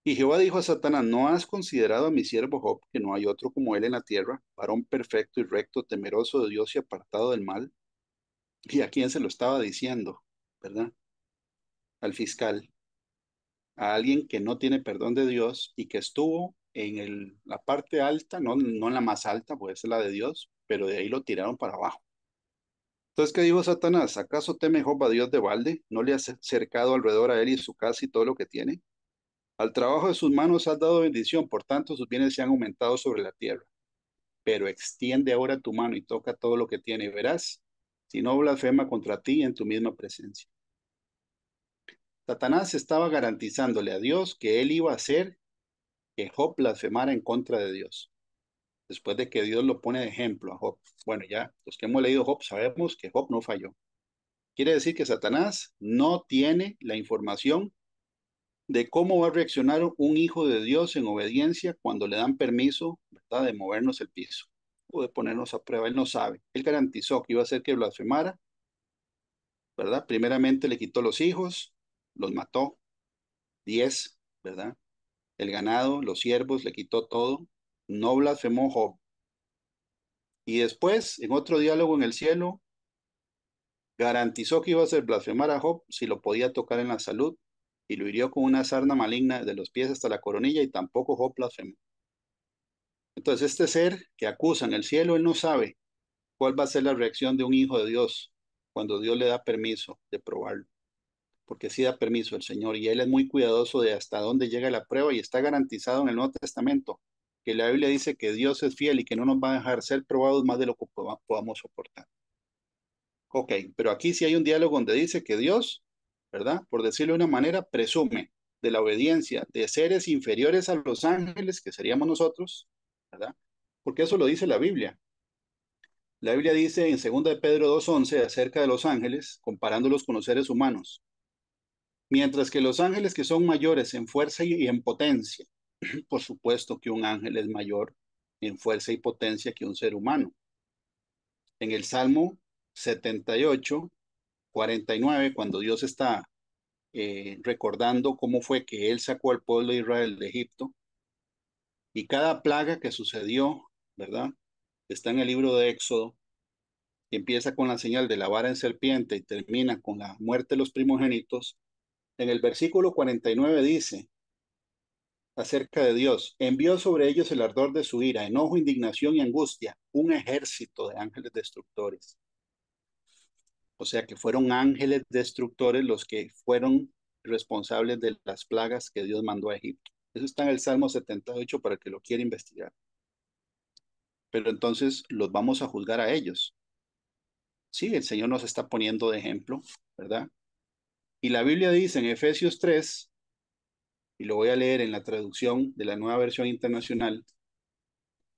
Y Jehová dijo a Satanás, ¿no has considerado a mi siervo Job, que no hay otro como él en la tierra, varón perfecto y recto, temeroso de Dios y apartado del mal? ¿Y a quién se lo estaba diciendo? ¿Verdad? Al fiscal, a alguien que no tiene perdón de Dios y que estuvo en la parte alta, no en la más alta, pues es la de Dios, pero de ahí lo tiraron para abajo. Entonces, ¿qué dijo Satanás? ¿Acaso teme Job a Dios de balde? ¿No le has cercado alrededor a él y su casa y todo lo que tiene? Al trabajo de sus manos has dado bendición, por tanto sus bienes se han aumentado sobre la tierra. Pero extiende ahora tu mano y toca todo lo que tiene y verás, si no blasfema contra ti en tu misma presencia. Satanás estaba garantizándole a Dios que él iba a hacer que Job blasfemara en contra de Dios, después de que Dios lo pone de ejemplo a Job. Bueno, ya los que hemos leído Job sabemos que Job no falló. Quiere decir que Satanás no tiene la información de cómo va a reaccionar un hijo de Dios en obediencia cuando le dan permiso, ¿verdad?, de movernos el piso o de ponernos a prueba. Él no sabe. Él garantizó que iba a hacer que blasfemara, ¿verdad? Primeramente le quitó los hijos, los mató, 10, ¿verdad? El ganado, los siervos, le quitó todo. No blasfemó Job. Y después, en otro diálogo en el cielo, garantizó que iba a hacer blasfemar a Job si lo podía tocar en la salud, y lo hirió con una sarna maligna de los pies hasta la coronilla y tampoco Job blasfemó. Entonces, este ser que acusa en el cielo, él no sabe cuál va a ser la reacción de un hijo de Dios cuando Dios le da permiso de probarlo, porque sí da permiso el Señor y él es muy cuidadoso de hasta dónde llega la prueba y está garantizado en el Nuevo Testamento que la Biblia dice que Dios es fiel y que no nos va a dejar ser probados más de lo que podamos soportar. Ok, pero aquí sí hay un diálogo donde dice que Dios, ¿verdad? Por decirlo de una manera, presume de la obediencia de seres inferiores a los ángeles, que seríamos nosotros, ¿verdad? Porque eso lo dice la Biblia. La Biblia dice en 2 de Pedro 2:11 acerca de los ángeles, comparándolos con los seres humanos. Mientras que los ángeles que son mayores en fuerza y en potencia, por supuesto que un ángel es mayor en fuerza y potencia que un ser humano. En el Salmo 78, 49, cuando Dios está recordando cómo fue que él sacó al pueblo de Israel de Egipto y cada plaga que sucedió, ¿verdad? Está en el libro de Éxodo, que empieza con la señal de la vara en serpiente y termina con la muerte de los primogénitos. En el versículo 49 dice acerca de Dios, envió sobre ellos el ardor de su ira, enojo, indignación y angustia, un ejército de ángeles destructores. O sea que fueron ángeles destructores los que fueron responsables de las plagas que Dios mandó a Egipto. Eso está en el Salmo 78 para el que lo quiera investigar. Pero entonces los vamos a juzgar a ellos. Sí, el Señor nos está poniendo de ejemplo, ¿verdad? Y la Biblia dice en Efesios 3, y lo voy a leer en la traducción de la Nueva Versión Internacional,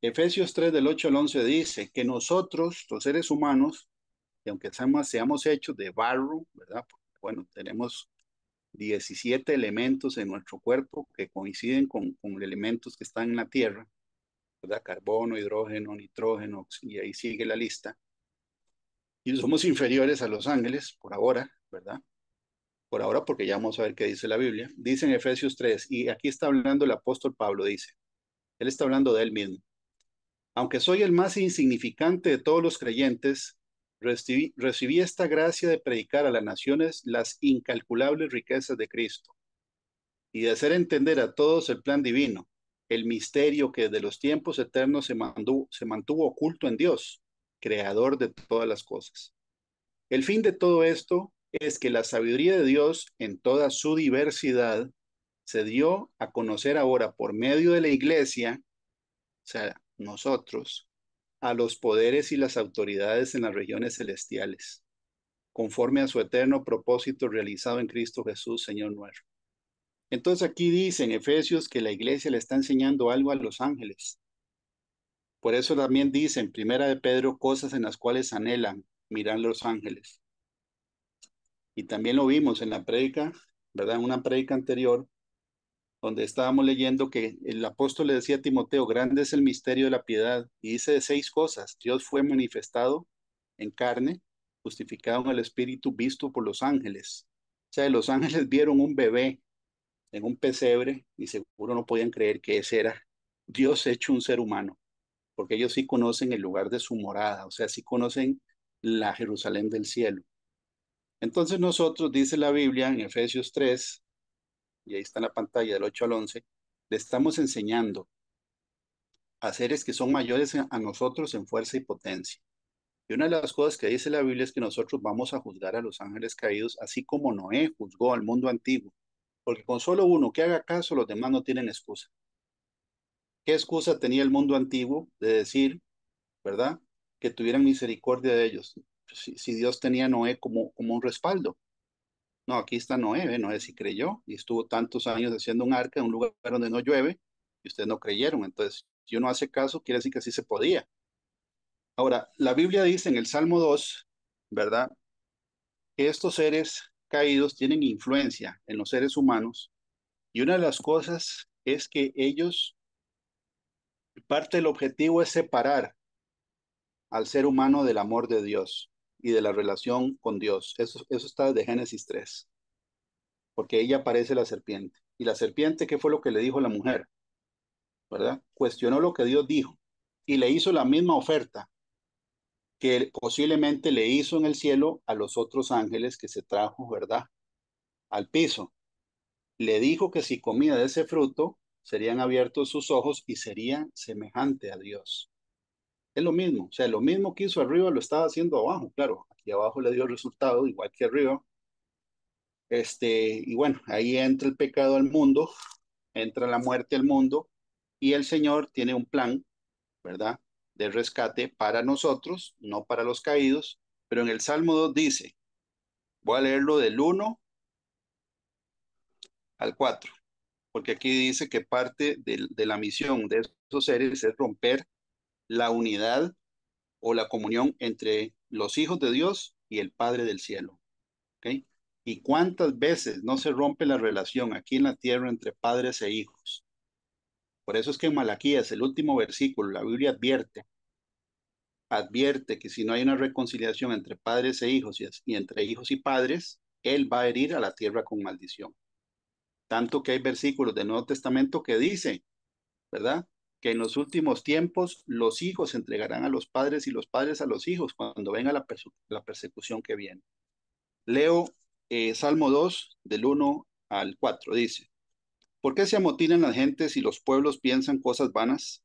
Efesios 3 del 8 al 11 dice que nosotros, los seres humanos, y aunque seamos hechos de barro, ¿verdad? Bueno, tenemos 17 elementos en nuestro cuerpo que coinciden con elementos que están en la Tierra, ¿verdad? Carbono, hidrógeno, nitrógeno, y ahí sigue la lista. Y somos inferiores a los ángeles por ahora, ¿verdad? Por ahora porque ya vamos a ver qué dice la Biblia. Dice en Efesios 3, y aquí está hablando el apóstol Pablo, dice, él está hablando de él mismo. Aunque soy el más insignificante de todos los creyentes, recibí esta gracia de predicar a las naciones las incalculables riquezas de Cristo y de hacer entender a todos el plan divino, el misterio que desde los tiempos eternos se mantuvo oculto en Dios, creador de todas las cosas. El fin de todo esto es que la sabiduría de Dios en toda su diversidad se dio a conocer ahora por medio de la iglesia, o sea, nosotros, a los poderes y las autoridades en las regiones celestiales, conforme a su eterno propósito realizado en Cristo Jesús, Señor nuestro. Entonces aquí dice en Efesios que la iglesia le está enseñando algo a los ángeles. Por eso también dice en Primera de Pedro cosas en las cuales anhelan mirar los ángeles. Y también lo vimos en la prédica, ¿verdad? En una prédica anterior, donde estábamos leyendo que el apóstol le decía a Timoteo, grande es el misterio de la piedad. Y dice de 6 cosas. Dios fue manifestado en carne, justificado en el Espíritu, visto por los ángeles. O sea, los ángeles vieron un bebé en un pesebre y seguro no podían creer que ese era Dios hecho un ser humano, porque ellos sí conocen el lugar de su morada, o sea, sí conocen la Jerusalén del cielo. Entonces nosotros, dice la Biblia en Efesios 3, y ahí está en la pantalla del 8 al 11, le estamos enseñando a seres que son mayores a nosotros en fuerza y potencia. Y una de las cosas que dice la Biblia es que nosotros vamos a juzgar a los ángeles caídos, así como Noé juzgó al mundo antiguo, porque con solo uno que haga caso, los demás no tienen excusa. ¿Qué excusa tenía el mundo antiguo de decir, verdad, que tuvieran misericordia de ellos? Si Dios tenía a Noé como un respaldo. No, aquí está Noé, ¿ve? Noé sí creyó y estuvo tantos años haciendo un arca en un lugar donde no llueve y ustedes no creyeron. Entonces, si uno hace caso, quiere decir que así se podía. Ahora, la Biblia dice en el Salmo 2, ¿verdad? Que estos seres caídos tienen influencia en los seres humanos y una de las cosas es que ellos, parte del objetivo es separar al ser humano del amor de Dios y de la relación con Dios. Eso está de Génesis 3, porque ahí aparece la serpiente. Y la serpiente, ¿qué fue lo que le dijo la mujer? ¿Verdad? Cuestionó lo que Dios dijo y le hizo la misma oferta que posiblemente le hizo en el cielo a los otros ángeles que se trajo, ¿verdad? Al piso. Le dijo que si comía de ese fruto, serían abiertos sus ojos y sería semejante a Dios. Es lo mismo, o sea, lo mismo que hizo arriba lo estaba haciendo abajo, claro, aquí abajo le dio el resultado, igual que arriba. Y bueno, ahí entra el pecado al mundo, entra la muerte al mundo, y el Señor tiene un plan, ¿verdad? De rescate para nosotros, no para los caídos, pero en el Salmo 2 dice, voy a leerlo del 1 al 4, porque aquí dice que parte de la misión de estos seres es romper la unidad o la comunión entre los hijos de Dios y el Padre del cielo. ¿Ok? ¿Y cuántas veces no se rompe la relación aquí en la tierra entre padres e hijos? Por eso es que en Malaquías, el último versículo, la Biblia advierte que si no hay una reconciliación entre padres e hijos y entre hijos y padres, Él va a herir a la tierra con maldición. Tanto que hay versículos del Nuevo Testamento que dice, ¿verdad? Que en los últimos tiempos los hijos se entregarán a los padres y los padres a los hijos cuando venga la persecución que viene. Leo Salmo 2 del 1 al 4, dice, ¿por qué se amotinan las gentes y los pueblos piensan cosas vanas?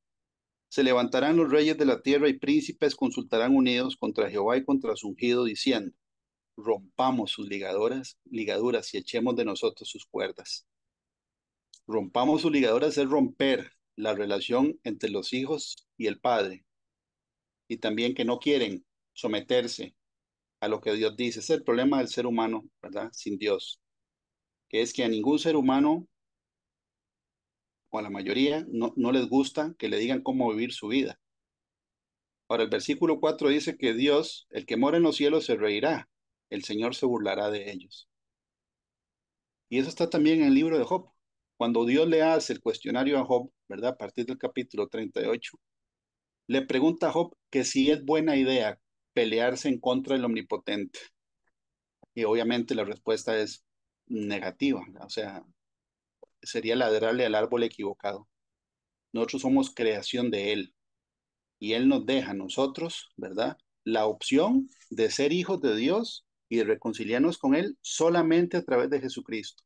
Se levantarán los reyes de la tierra y príncipes consultarán unidos contra Jehová y contra su ungido, diciendo, rompamos sus ligaduras y echemos de nosotros sus cuerdas. Rompamos sus ligaduras es romper la relación entre los hijos y el padre, y también que no quieren someterse a lo que Dios dice. Ese es el problema del ser humano, ¿verdad? Sin Dios, que es que a ningún ser humano o a la mayoría no les gusta que le digan cómo vivir su vida. Ahora, el versículo 4 dice que Dios, el que mora en los cielos, se reirá, el Señor se burlará de ellos. Y eso está también en el libro de Job. Cuando Dios le hace el cuestionario a Job, ¿verdad? A partir del capítulo 38, le pregunta a Job que si es buena idea pelearse en contra del omnipotente. Y obviamente la respuesta es negativa, ¿verdad? O sea, sería ladrarle al árbol equivocado. Nosotros somos creación de Él y Él nos deja a nosotros, ¿verdad? La opción de ser hijos de Dios y de reconciliarnos con Él solamente a través de Jesucristo.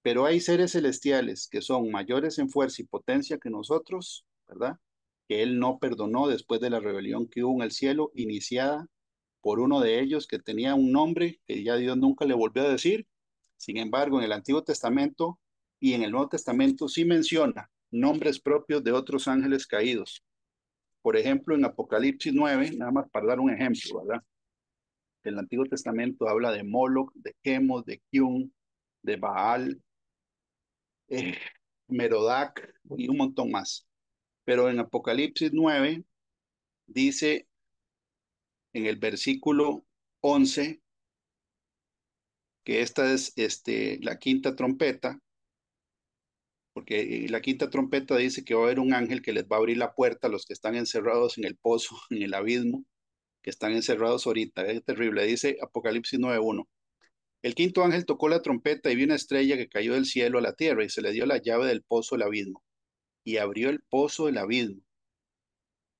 Pero hay seres celestiales que son mayores en fuerza y potencia que nosotros, ¿verdad? Que Él no perdonó después de la rebelión que hubo en el cielo, iniciada por uno de ellos que tenía un nombre que ya Dios nunca le volvió a decir. Sin embargo, en el Antiguo Testamento y en el Nuevo Testamento sí menciona nombres propios de otros ángeles caídos. Por ejemplo, en Apocalipsis 9, nada más para dar un ejemplo, ¿verdad? El Antiguo Testamento habla de Moloch, de Chemos, de Kiun, de Baal, eh, Merodac y un montón más. Pero en Apocalipsis 9 dice en el versículo 11 que esta es la quinta trompeta, porque la quinta trompeta dice que va a haber un ángel que les va a abrir la puerta a los que están encerrados en el pozo, en el abismo, que están encerrados ahorita. Es terrible. Dice Apocalipsis 9:1. El quinto ángel tocó la trompeta y vio una estrella que cayó del cielo a la tierra y se le dio la llave del pozo del abismo. Y abrió el pozo del abismo.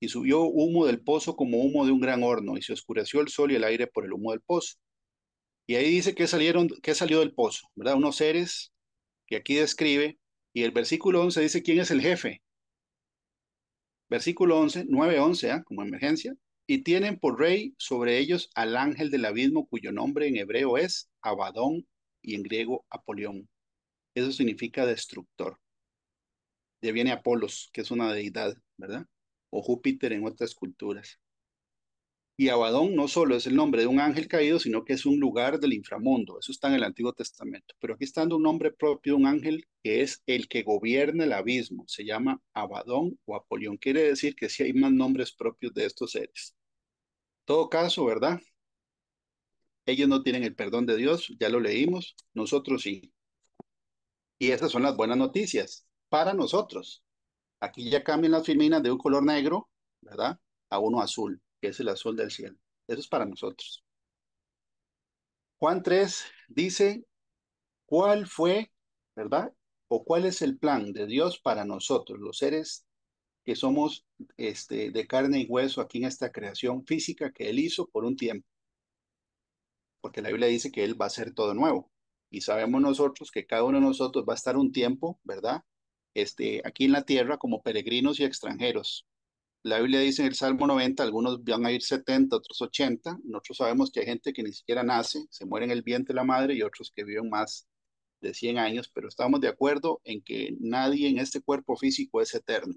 Y subió humo del pozo como humo de un gran horno, y se oscureció el sol y el aire por el humo del pozo. Y ahí dice que salió del pozo, ¿verdad? Unos seres que aquí describe, y el versículo 11 dice quién es el jefe. Versículo 11, 9:11, ¿ah? Como emergencia. Y tienen por rey sobre ellos al ángel del abismo, cuyo nombre en hebreo es Abadón y en griego Apolión. Eso significa destructor. Ya viene Apolos, que es una deidad, ¿verdad? O Júpiter en otras culturas. Y Abadón no solo es el nombre de un ángel caído, sino que es un lugar del inframundo. Eso está en el Antiguo Testamento. Pero aquí está dando un nombre propio de un ángel que es el que gobierna el abismo. Se llama Abadón o Apolión. Quiere decir que sí hay más nombres propios de estos seres. En todo caso, ¿verdad? Ellos no tienen el perdón de Dios, ya lo leímos, nosotros sí. Y esas son las buenas noticias para nosotros. Aquí ya cambian las filminas de un color negro, ¿verdad? A uno azul, que es el azul del cielo. Eso es para nosotros. Juan 3 dice, ¿cuál fue, verdad? ¿O cuál es el plan de Dios para nosotros, los seres que somos de carne y hueso aquí en esta creación física que Él hizo por un tiempo? Porque la Biblia dice que Él va a hacer todo nuevo. Y sabemos nosotros que cada uno de nosotros va a estar un tiempo, ¿verdad? Aquí en la tierra como peregrinos y extranjeros. La Biblia dice en el Salmo 90, algunos van a ir 70, otros 80. Nosotros sabemos que hay gente que ni siquiera nace, se muere en el vientre de la madre y otros que viven más de 100 años, pero estamos de acuerdo en que nadie en este cuerpo físico es eterno.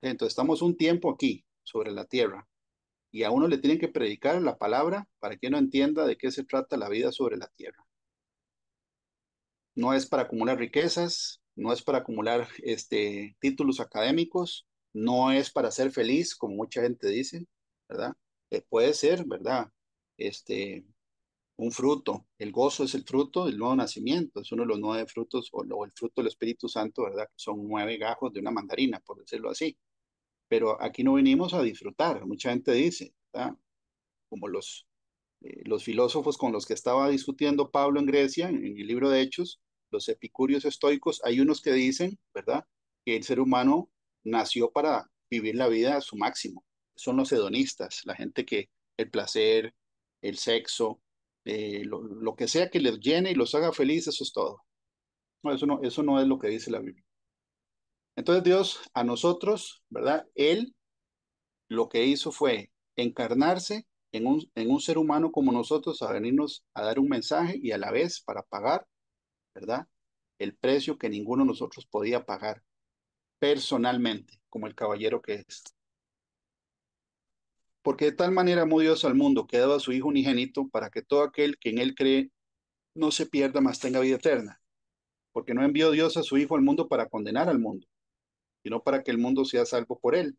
Entonces estamos un tiempo aquí sobre la tierra y a uno le tienen que predicar la palabra para que uno entienda de qué se trata la vida sobre la tierra. No es para acumular riquezas, no es para acumular títulos académicos, no es para ser feliz, como mucha gente dice, ¿verdad? Puede ser, ¿verdad? Este, un fruto. El gozo es el fruto del nuevo nacimiento, es uno de los 9 frutos, o el fruto del Espíritu Santo, ¿verdad? Que son 9 gajos de una mandarina, por decirlo así. Pero aquí no venimos a disfrutar, mucha gente dice, ¿verdad? Como los filósofos con los que estaba discutiendo Pablo en Grecia, en el libro de Hechos, los epicúreos estoicos, hay unos que dicen, ¿verdad?, que el ser humano nació para vivir la vida a su máximo. Son los hedonistas, la gente que el placer, el sexo, lo que sea que les llene y los haga felices, eso es todo. No, eso no es lo que dice la Biblia. Entonces Dios a nosotros, ¿verdad? Él lo que hizo fue encarnarse en un ser humano como nosotros a venirnos a dar un mensaje y a la vez para pagar, ¿verdad? El precio que ninguno de nosotros podía pagar personalmente, como el caballero que es. Porque de tal manera amó Dios al mundo que ha dado a su Hijo unigénito para que todo aquel que en él cree no se pierda, mas tenga vida eterna. Porque no envió Dios a su Hijo al mundo para condenar al mundo, sino para que el mundo sea salvo por él.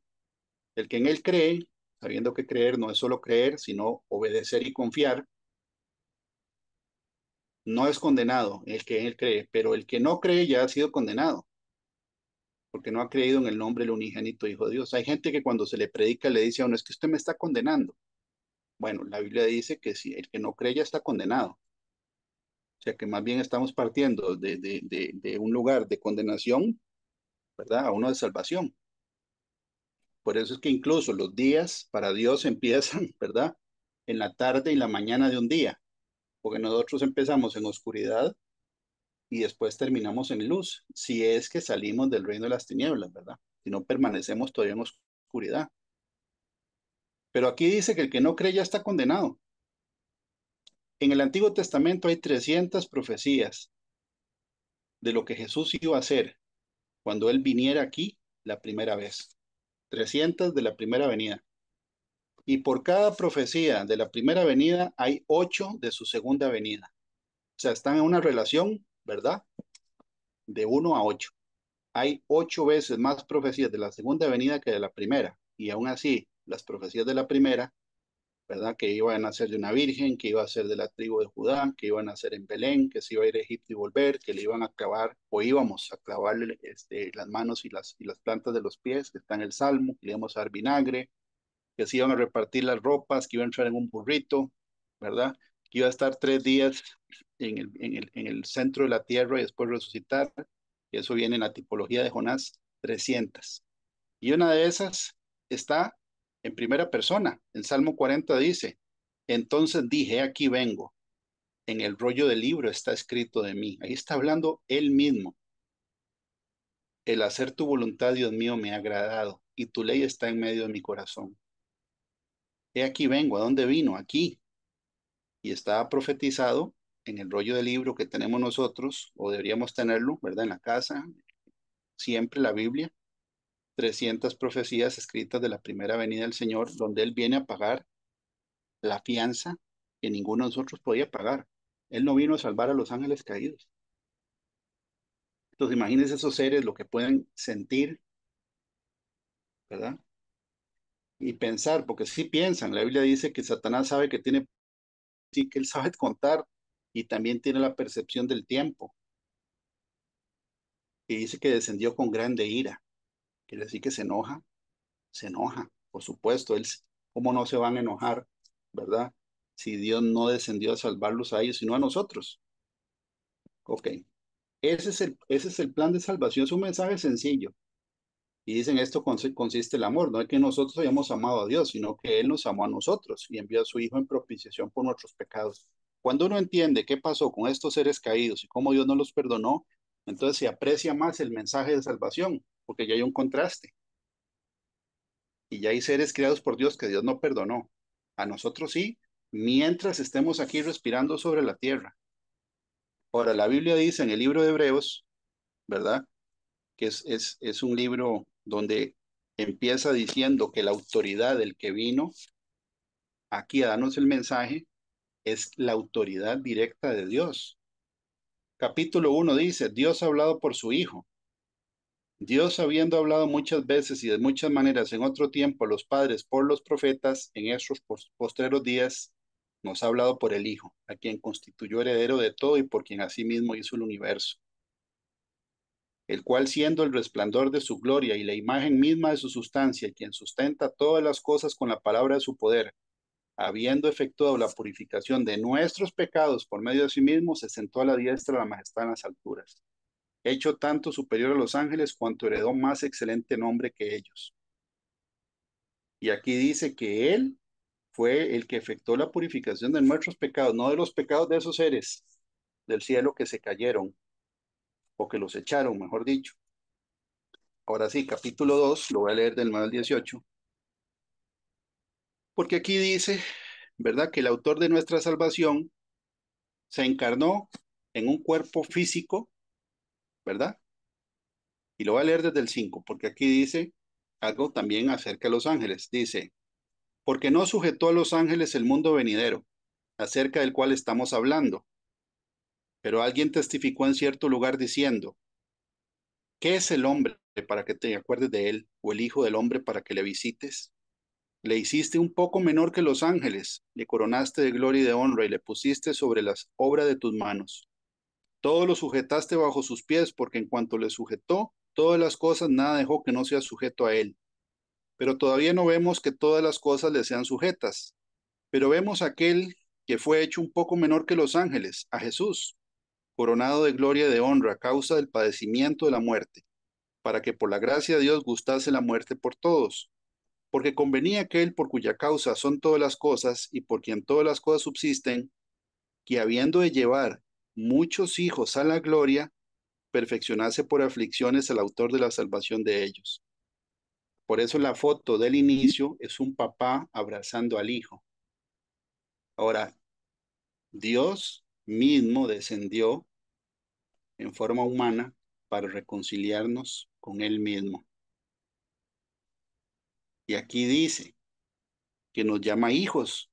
El que en él cree, sabiendo que creer no es solo creer, sino obedecer y confiar, no es condenado el que en él cree, pero el que no cree ya ha sido condenado, porque no ha creído en el nombre del unigénito Hijo de Dios. Hay gente que cuando se le predica le dice a uno, es que usted me está condenando. Bueno, la Biblia dice que si el que no cree ya está condenado. O sea que más bien estamos partiendo de un lugar de condenación, ¿verdad? A uno de salvación. Por eso es que incluso los días para Dios empiezan, ¿verdad? En la tarde y la mañana de un día, porque nosotros empezamos en oscuridad y después terminamos en luz, si es que salimos del reino de las tinieblas, ¿verdad? Si no permanecemos todavía en oscuridad. Pero aquí dice que el que no cree ya está condenado. En el Antiguo Testamento hay 300 profecías de lo que Jesús iba a hacer cuando Él viniera aquí la primera vez. 300 de la primera venida. Y por cada profecía de la primera venida hay 8 de su segunda venida. O sea, están en una relación, ¿verdad? De 1 a 8. Hay 8 veces más profecías de la segunda venida que de la primera. Y aún así, las profecías de la primera, ¿verdad? Que iban a nacer de una virgen, que iba a ser de la tribu de Judá, que iban a nacer en Belén, que se iba a ir a Egipto y volver, que le iban a clavar, o íbamos a clavarle las manos y las plantas de los pies, que está en el Salmo, que le íbamos a dar vinagre, que se iban a repartir las ropas, que iba a entrar en un burrito, ¿verdad? Que iba a estar 3 días en el centro de la tierra y después resucitar. Y eso viene en la tipología de Jonás, 300. Y una de esas está en primera persona. El Salmo 40 dice, entonces dije, aquí vengo, en el rollo del libro está escrito de mí. Ahí está hablando él mismo. El hacer tu voluntad, Dios mío, me ha agradado, y tu ley está en medio de mi corazón. He aquí vengo, ¿a dónde vino? Aquí. Y está profetizado en el rollo del libro que tenemos nosotros, o deberíamos tenerlo, ¿verdad? En la casa, siempre la Biblia, 300 profecías escritas de la primera venida del Señor, donde Él viene a pagar la fianza que ninguno de nosotros podía pagar. Él no vino a salvar a los ángeles caídos. Entonces, imagínense esos seres lo que pueden sentir, ¿verdad? Y pensar, porque sí piensan. La Biblia dice que Satanás sabe que tiene, sí, que él sabe contar y también tiene la percepción del tiempo. Y dice que descendió con grande ira. Quiere decir que se enoja, por supuesto. ¿Cómo no se van a enojar, verdad? Si Dios no descendió a salvarlos a ellos, sino a nosotros. Ok. Ese es el plan de salvación, es un mensaje sencillo. Y dicen, esto consiste el amor, no es que nosotros hayamos amado a Dios, sino que Él nos amó a nosotros y envió a su Hijo en propiciación por nuestros pecados. Cuando uno entiende qué pasó con estos seres caídos y cómo Dios no los perdonó, entonces se aprecia más el mensaje de salvación, porque ya hay un contraste. Y ya hay seres creados por Dios que Dios no perdonó. A nosotros sí, mientras estemos aquí respirando sobre la tierra. Ahora, la Biblia dice en el libro de Hebreos, ¿verdad? Que es un libro donde empieza diciendo que la autoridad del que vino aquí a darnos el mensaje es la autoridad directa de Dios. Capítulo 1 dice, Dios ha hablado por su Hijo. Dios, habiendo hablado muchas veces y de muchas maneras en otro tiempo a los padres por los profetas, en estos postreros días nos ha hablado por el Hijo, a quien constituyó heredero de todo y por quien asimismo hizo el universo, el cual siendo el resplandor de su gloria y la imagen misma de su sustancia, y quien sustenta todas las cosas con la palabra de su poder, habiendo efectuado la purificación de nuestros pecados por medio de sí mismo, se sentó a la diestra de la majestad en las alturas, hecho tanto superior a los ángeles cuanto heredó más excelente nombre que ellos. Y aquí dice que Él fue el que efectuó la purificación de nuestros pecados, no de los pecados de esos seres del cielo que se cayeron o que los echaron, mejor dicho. Ahora sí, capítulo 2 lo voy a leer del 9 al 18, porque aquí dice, ¿verdad? Que el autor de nuestra salvación se encarnó en un cuerpo físico, ¿verdad? Y lo voy a leer desde el 5 porque aquí dice algo también acerca de los ángeles. Dice, porque no sujetó a los ángeles el mundo venidero, acerca del cual estamos hablando. Pero alguien testificó en cierto lugar diciendo, ¿qué es el hombre para que te acuerdes de él, o el hijo del hombre para que le visites? Le hiciste un poco menor que los ángeles, le coronaste de gloria y de honra y le pusiste sobre las obras de tus manos. Todo lo sujetaste bajo sus pies, porque en cuanto le sujetó todas las cosas, nada dejó que no sea sujeto a él. Pero todavía no vemos que todas las cosas le sean sujetas. Pero vemos a aquel que fue hecho un poco menor que los ángeles, a Jesús, coronado de gloria y de honra a causa del padecimiento de la muerte, para que por la gracia de Dios gustase la muerte por todos. Porque convenía que él por cuya causa son todas las cosas y por quien todas las cosas subsisten, que habiendo de llevar muchos hijos a la gloria, perfeccionase por aflicciones al autor de la salvación de ellos. Por eso la foto del inicio es un papá abrazando al hijo. Ahora, Dios mismo descendió en forma humana para reconciliarnos con Él mismo. Y aquí dice que nos llama hijos,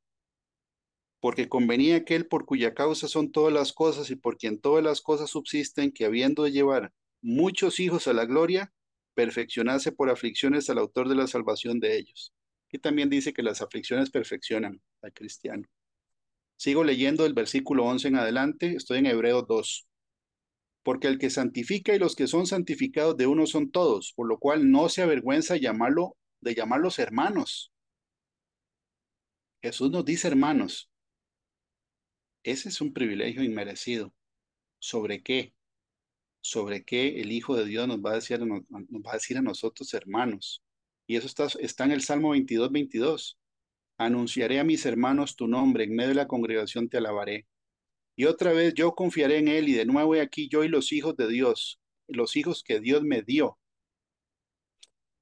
porque convenía aquel por cuya causa son todas las cosas y por quien todas las cosas subsisten, que habiendo de llevar muchos hijos a la gloria, perfeccionase por aflicciones al autor de la salvación de ellos. Y también dice que las aflicciones perfeccionan al cristiano. Sigo leyendo el versículo 11 en adelante, estoy en Hebreos 2. Porque el que santifica y los que son santificados de uno son todos, por lo cual no se avergüenza de llamarlos hermanos. Jesús nos dice hermanos. Ese es un privilegio inmerecido. ¿Sobre qué? Sobre qué el Hijo de Dios nos va a decir nos va a decir a nosotros hermanos. Y eso está en el Salmo 22:22. Anunciaré a mis hermanos tu nombre, en medio de la congregación te alabaré. Y otra vez yo confiaré en él, y de nuevo he aquí yo y los hijos de Dios, los hijos que Dios me dio.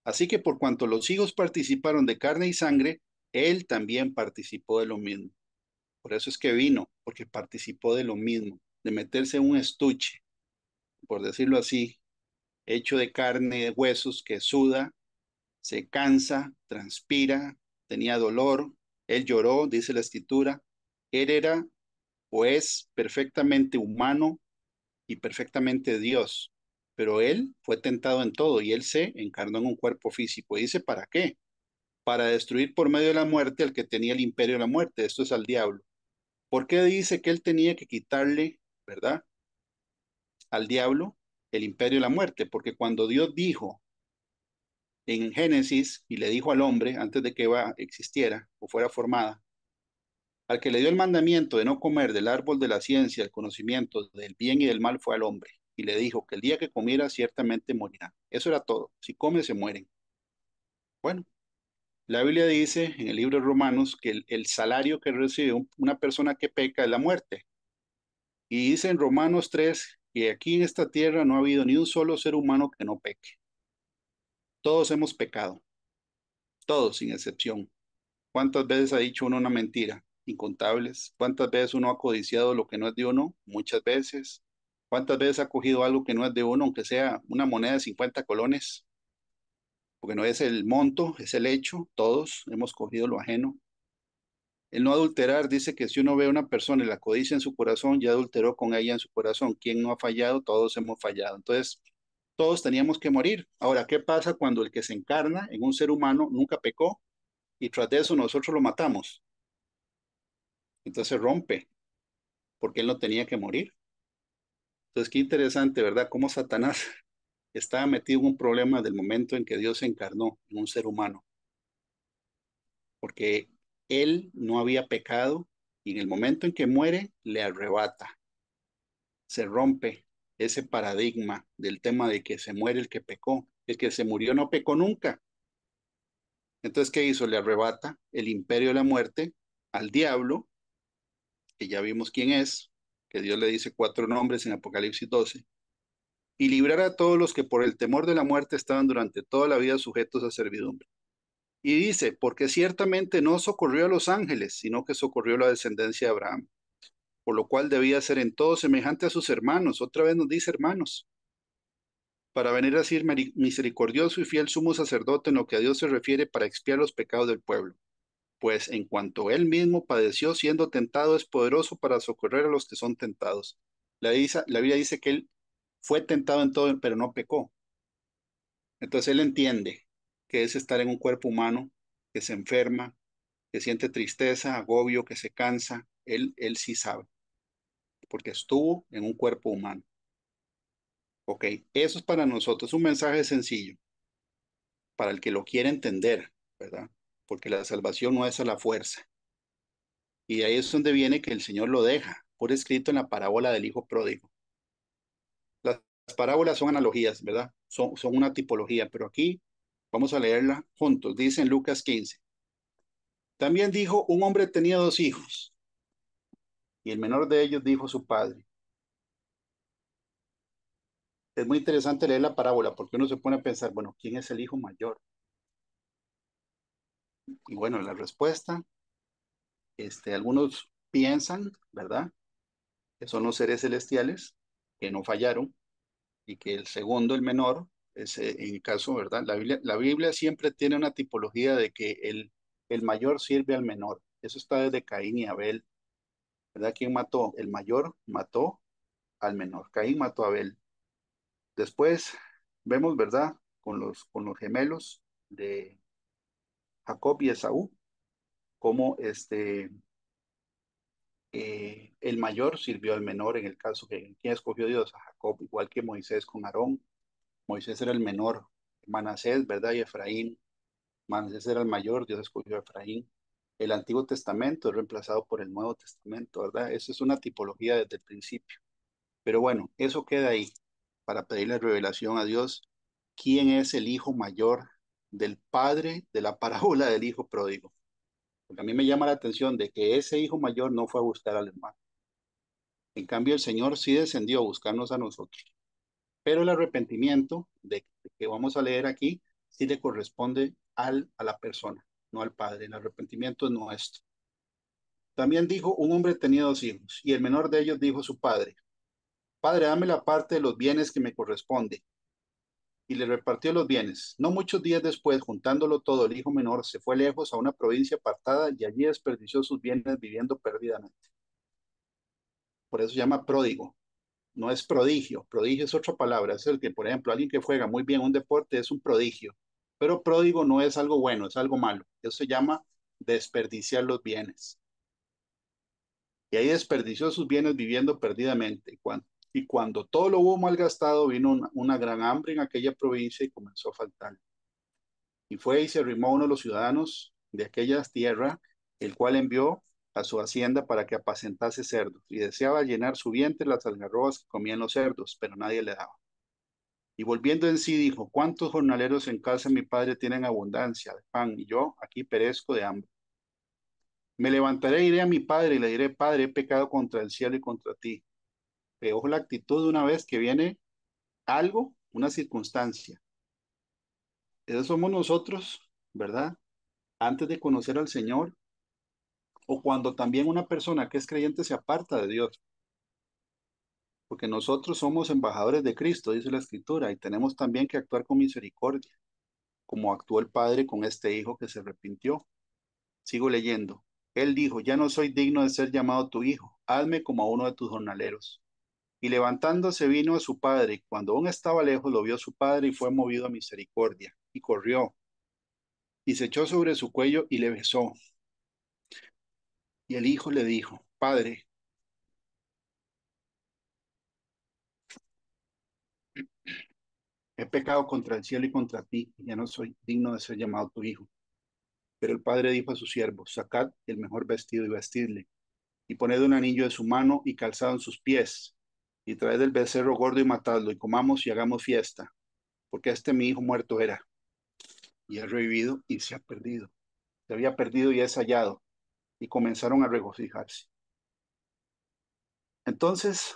Así que por cuanto los hijos participaron de carne y sangre, él también participó de lo mismo. Por eso es que vino, porque participó de lo mismo, de meterse en un estuche, por decirlo así, hecho de carne y de huesos, que suda, se cansa, transpira, tenía dolor, él lloró, dice la escritura. Él era o es perfectamente humano y perfectamente Dios, pero él fue tentado en todo y él se encarnó en un cuerpo físico. Y dice, ¿para qué? Para destruir por medio de la muerte al que tenía el imperio de la muerte, esto es al diablo. ¿Por qué dice que él tenía que quitarle, verdad, al diablo el imperio de la muerte? Porque cuando Dios dijo en Génesis y le dijo al hombre antes de que Eva existiera o fuera formada, al que le dio el mandamiento de no comer del árbol de la ciencia, el conocimiento del bien y del mal fue al hombre. Y le dijo que el día que comiera ciertamente morirá. Eso era todo. Si come, se mueren. Bueno, La Biblia dice en el libro de Romanos que el salario que recibe una persona que peca es la muerte. Y dice en Romanos 3 que aquí en esta tierra no ha habido ni un solo ser humano que no peque. Todos hemos pecado, todos sin excepción. ¿Cuántas veces ha dicho uno una mentira? Incontables. ¿Cuántas veces uno ha codiciado lo que no es de uno? Muchas veces. ¿Cuántas veces ha cogido algo que no es de uno, aunque sea una moneda de 50 colones? Porque no es el monto, es el hecho. Todos hemos cogido lo ajeno. El no adulterar dice que si uno ve a una persona y la codicia en su corazón, ya adulteró con ella en su corazón. ¿Quién no ha fallado? Todos hemos fallado. Entonces, todos teníamos que morir. Ahora, ¿qué pasa cuando el que se encarna en un ser humano nunca pecó y tras de eso nosotros lo matamos? Entonces rompe, porque él no tenía que morir. Entonces, qué interesante, ¿verdad? Cómo Satanás estaba metido en un problema del momento en que Dios se encarnó en un ser humano, porque él no había pecado y en el momento en que muere, le arrebata, se rompe ese paradigma del tema de que se muere el que pecó. El que se murió no pecó nunca. Entonces, ¿qué hizo? Le arrebata el imperio de la muerte al diablo, que ya vimos quién es, que Dios le dice cuatro nombres en Apocalipsis 12, y librar a todos los que por el temor de la muerte estaban durante toda la vida sujetos a servidumbre. Y dice, porque ciertamente no socorrió a los ángeles, sino que socorrió a la descendencia de Abraham, por lo cual debía ser en todo semejante a sus hermanos. Otra vez nos dice hermanos, para venir a ser misericordioso y fiel sumo sacerdote en lo que a Dios se refiere para expiar los pecados del pueblo. Pues en cuanto él mismo padeció siendo tentado, es poderoso para socorrer a los que son tentados. La Biblia dice que él fue tentado en todo, pero no pecó. Entonces él entiende que es estar en un cuerpo humano, que se enferma, que siente tristeza, agobio, que se cansa. Él sí sabe, porque estuvo en un cuerpo humano. Ok, eso es para nosotros un mensaje sencillo, para el que lo quiere entender, ¿verdad? Porque la salvación no es a la fuerza. Y ahí es donde viene que el Señor lo deja por escrito en la parábola del Hijo Pródigo. Las parábolas son analogías, ¿verdad? Son una tipología, pero aquí vamos a leerla juntos. Dice en Lucas 15. También dijo, un hombre tenía dos hijos, y el menor de ellos dijo a su padre. Es muy interesante leer la parábola porque uno se pone a pensar, bueno, ¿quién es el hijo mayor? Y bueno, la respuesta, algunos piensan, ¿verdad? Que son los seres celestiales que no fallaron y que el segundo, el menor, es en el caso, ¿verdad? La Biblia siempre tiene una tipología de que el mayor sirve al menor. Eso está desde Caín y Abel, ¿verdad? ¿Quién mató? El mayor mató al menor. Caín mató a Abel. Después vemos, ¿verdad? Con los gemelos de Jacob y Esaú, cómo el mayor sirvió al menor en el caso que ¿quién escogió Dios? A Jacob, igual que Moisés con Aarón. Moisés era el menor, Manasés, ¿verdad? Y Efraín. Manasés era el mayor, Dios escogió a Efraín. El Antiguo Testamento es reemplazado por el Nuevo Testamento, ¿verdad? Eso es una tipología desde el principio. Pero bueno, eso queda ahí para pedirle revelación a Dios. ¿Quién es el hijo mayor del padre de la parábola del hijo pródigo? Porque a mí me llama la atención de que ese hijo mayor no fue a buscar al hermano. En cambio, el Señor sí descendió a buscarnos a nosotros. Pero el arrepentimiento de que vamos a leer aquí sí le corresponde a la persona, no al padre. El arrepentimiento es nuestro. También dijo, un hombre tenía dos hijos, y el menor de ellos dijo a su padre, Padre, dame la parte de los bienes que me corresponde. Y le repartió los bienes. No muchos días después, juntándolo todo, el hijo menor se fue lejos a una provincia apartada y allí desperdició sus bienes viviendo perdidamente. Por eso se llama pródigo. No es prodigio. Prodigio es otra palabra. Es el que, por ejemplo, alguien que juega muy bien un deporte es un prodigio. Pero pródigo no es algo bueno, es algo malo. Eso se llama desperdiciar los bienes. Y ahí desperdició sus bienes viviendo perdidamente. Y cuando todo lo hubo malgastado, vino una gran hambre en aquella provincia y comenzó a faltar. Y fue y se arrimó a uno de los ciudadanos de aquella tierra, el cual envió a su hacienda para que apacentase cerdos, y deseaba llenar su vientre las algarrobas que comían los cerdos, pero nadie le daba. Y volviendo en sí dijo, ¿cuántos jornaleros en casa de mi padre tienen abundancia de pan y yo aquí perezco de hambre? Me levantaré, iré a mi padre y le diré, Padre, he pecado contra el cielo y contra ti. Pero ojo la actitud de una vez que viene algo, una circunstancia. Eso somos nosotros, ¿verdad? Antes de conocer al Señor o cuando también una persona que es creyente se aparta de Dios, porque nosotros somos embajadores de Cristo, dice la Escritura, y tenemos también que actuar con misericordia, como actuó el Padre con este hijo que se arrepintió. Sigo leyendo. Él dijo, ya no soy digno de ser llamado tu hijo, hazme como a uno de tus jornaleros. Y levantándose vino a su padre, y cuando aún estaba lejos lo vio su padre y fue movido a misericordia, y corrió, y se echó sobre su cuello y le besó. Y el hijo le dijo, Padre, he pecado contra el cielo y contra ti, y ya no soy digno de ser llamado tu hijo. Pero el padre dijo a sus siervos, sacad el mejor vestido y vestidle, y poned un anillo en su mano y calzado en sus pies, y traed el becerro gordo y matadlo, y comamos y hagamos fiesta, porque este mi hijo muerto era, y ha revivido y se ha perdido. Se había perdido y es hallado, y comenzaron a regocijarse. Entonces,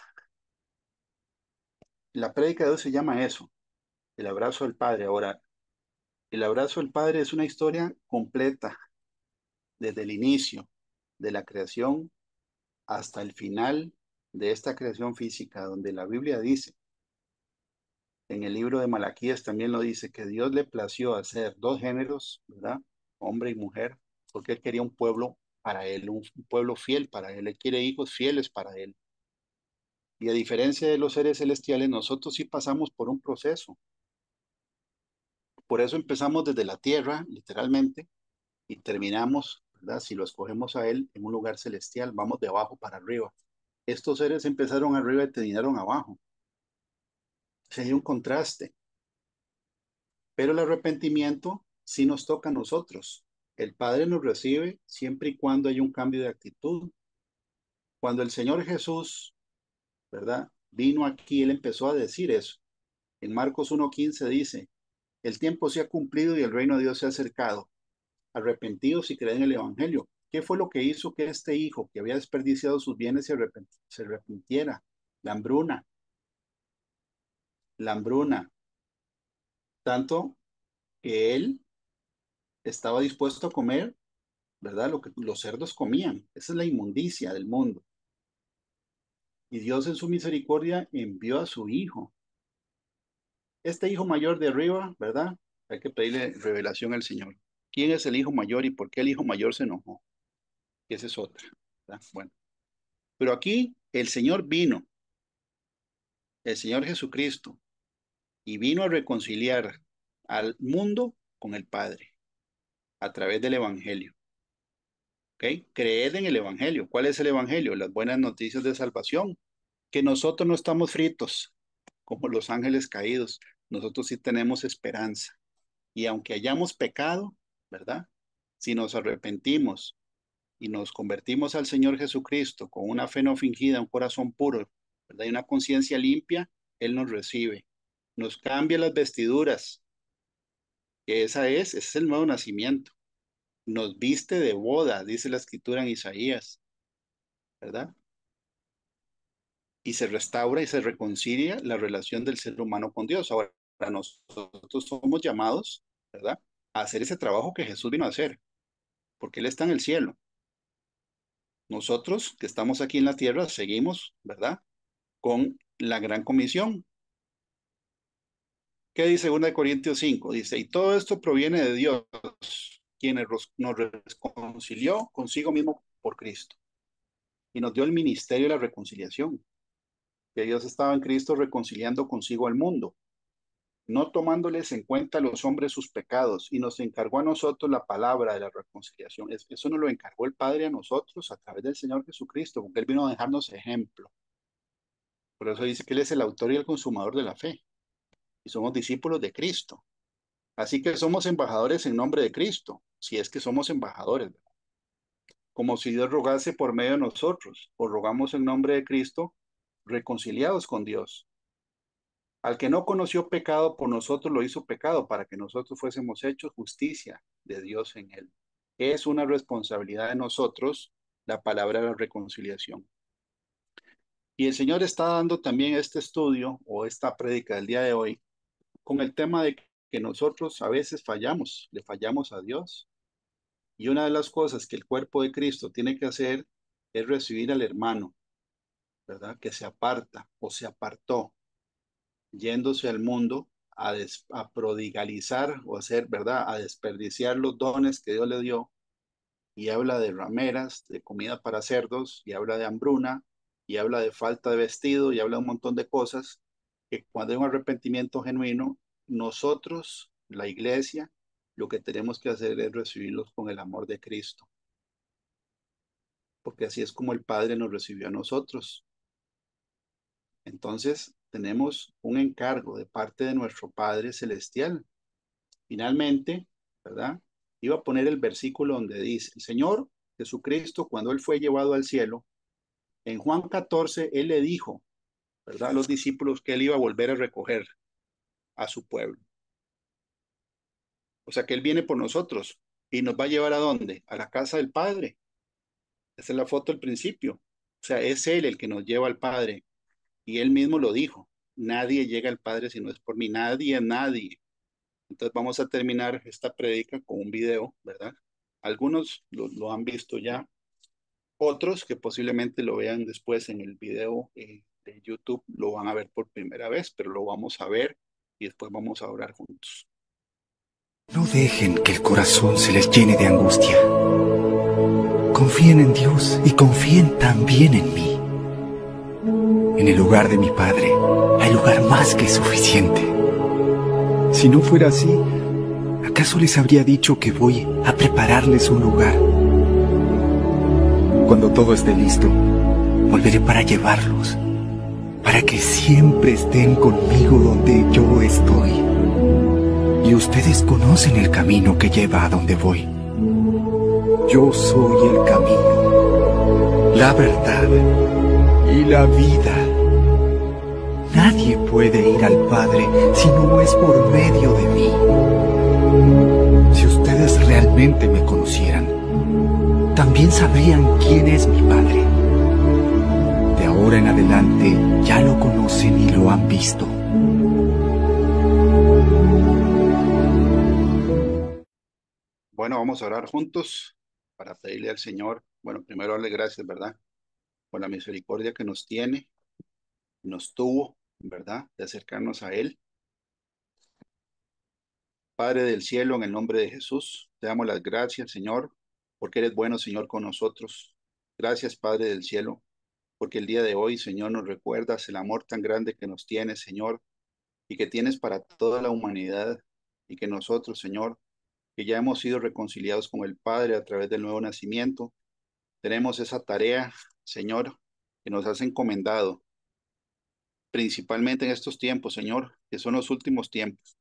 la prédica de hoy se llama eso, el abrazo del Padre. Ahora, el abrazo del Padre es una historia completa, desde el inicio de la creación hasta el final de esta creación física, donde la Biblia dice, en el libro de Malaquías también lo dice, que Dios le plació hacer dos géneros, ¿verdad? Hombre y mujer, porque Él quería un pueblo para Él, un pueblo fiel para Él. Él quiere hijos fieles para Él. Y a diferencia de los seres celestiales, nosotros sí pasamos por un proceso. Por eso empezamos desde la tierra, literalmente, y terminamos, ¿verdad? Si lo escogemos a Él en un lugar celestial, vamos de abajo para arriba. Estos seres empezaron arriba y terminaron abajo. O sea, hay un contraste. Pero el arrepentimiento sí nos toca a nosotros. El Padre nos recibe siempre y cuando hay un cambio de actitud. Cuando el Señor Jesús, ¿verdad? Vino aquí, Él empezó a decir eso. En Marcos 1:15 dice, el tiempo se ha cumplido y el reino de Dios se ha acercado. Arrepentidos y creen en el Evangelio. ¿Qué fue lo que hizo que este hijo que había desperdiciado sus bienes se arrepintiera? La hambruna, la hambruna. Tanto que él estaba dispuesto a comer, ¿verdad? Lo que los cerdos comían. Esa es la inmundicia del mundo. Y Dios en su misericordia envió a su hijo. Este hijo mayor de arriba, ¿verdad? Hay que pedirle revelación al Señor. ¿Quién es el hijo mayor y por qué el hijo mayor se enojó? Esa es otra, ¿verdad? Bueno, pero aquí el Señor vino, el Señor Jesucristo, y vino a reconciliar al mundo con el Padre a través del Evangelio. ¿Ok? Creed en el Evangelio. ¿Cuál es el Evangelio? Las buenas noticias de salvación. Que nosotros no estamos fritos como los ángeles caídos. Nosotros sí tenemos esperanza. Y aunque hayamos pecado, ¿verdad? Si nos arrepentimos y nos convertimos al Señor Jesucristo con una fe no fingida, un corazón puro, ¿verdad? Y una conciencia limpia, Él nos recibe. Nos cambia las vestiduras, que ese es el nuevo nacimiento. Nos viste de boda, dice la escritura en Isaías, ¿verdad? Y se restaura y se reconcilia la relación del ser humano con Dios. Ahora, nosotros somos llamados, ¿verdad? A hacer ese trabajo que Jesús vino a hacer, porque Él está en el cielo. Nosotros que estamos aquí en la tierra seguimos, ¿verdad? Con la gran comisión. ¿Qué dice 2 Corintios 5? Dice, y todo esto proviene de Dios, quien nos reconcilió consigo mismo por Cristo y nos dio el ministerio de la reconciliación, que Dios estaba en Cristo reconciliando consigo al mundo, no tomándoles en cuenta a los hombres sus pecados, y nos encargó a nosotros la palabra de la reconciliación. Eso nos lo encargó el Padre a nosotros a través del Señor Jesucristo, porque Él vino a dejarnos ejemplo. Por eso dice que Él es el autor y el consumador de la fe, y somos discípulos de Cristo. Así que somos embajadores en nombre de Cristo, si es que somos embajadores, ¿verdad? Como si Dios rogase por medio de nosotros, o rogamos en nombre de Cristo, reconciliados con Dios. Al que no conoció pecado, por nosotros lo hizo pecado, para que nosotros fuésemos hechos justicia de Dios en él. Es una responsabilidad de nosotros la palabra de la reconciliación. Y el Señor está dando también este estudio o esta prédica del día de hoy con el tema de que nosotros a veces fallamos, le fallamos a Dios. Y una de las cosas que el cuerpo de Cristo tiene que hacer es recibir al hermano, ¿verdad? Que se aparta o se apartó, yéndose al mundo a prodigalizar o hacer, ¿verdad? A desperdiciar los dones que Dios le dio. Y habla de rameras, de comida para cerdos, y habla de hambruna, y habla de falta de vestido, y habla de un montón de cosas que cuando hay un arrepentimiento genuino, nosotros, la iglesia, lo que tenemos que hacer es recibirlos con el amor de Cristo, porque así es como el Padre nos recibió a nosotros. Entonces, tenemos un encargo de parte de nuestro Padre Celestial. Finalmente, ¿verdad? Iba a poner el versículo donde dice, el Señor Jesucristo, cuando Él fue llevado al cielo, en Juan 14, Él le dijo, ¿verdad? A los discípulos que Él iba a volver a recoger a su pueblo. O sea que Él viene por nosotros y nos va a llevar ¿a dónde? A la casa del Padre. Esa es la foto al principio. O sea, es Él el que nos lleva al Padre. Y Él mismo lo dijo. Nadie llega al Padre si no es por mí. Nadie, nadie. Entonces vamos a terminar esta prédica con un video, ¿verdad? Algunos lo han visto ya, otros que posiblemente lo vean después en el video de YouTube lo van a ver por primera vez, pero lo vamos a ver y después vamos a orar juntos. No dejen que el corazón se les llene de angustia. Confíen en Dios y confíen también en mí. En el lugar de mi Padre hay lugar más que suficiente. Si no fuera así, ¿acaso les habría dicho que voy a prepararles un lugar? Cuando todo esté listo, volveré para llevarlos, para que siempre estén conmigo donde yo estoy. Y ustedes conocen el camino que lleva a donde voy. Yo soy el camino, la verdad y la vida. Nadie puede ir al Padre si no es por medio de mí. Si ustedes realmente me conocieran, también sabrían quién es mi Padre. De ahora en adelante ya lo conocen y lo han visto. Bueno, vamos a orar juntos para pedirle al Señor, bueno, primero darle gracias, ¿verdad? Por la misericordia que nos tiene, nos tuvo, ¿verdad? De acercarnos a Él. Padre del cielo, en el nombre de Jesús, te damos las gracias, Señor, porque eres bueno, Señor, con nosotros. Gracias, Padre del cielo, porque el día de hoy, Señor, nos recuerdas el amor tan grande que nos tienes, Señor, y que tienes para toda la humanidad, y que nosotros, Señor, que ya hemos sido reconciliados con el Padre a través del nuevo nacimiento, tenemos esa tarea, Señor, que nos has encomendado, principalmente en estos tiempos, Señor, que son los últimos tiempos,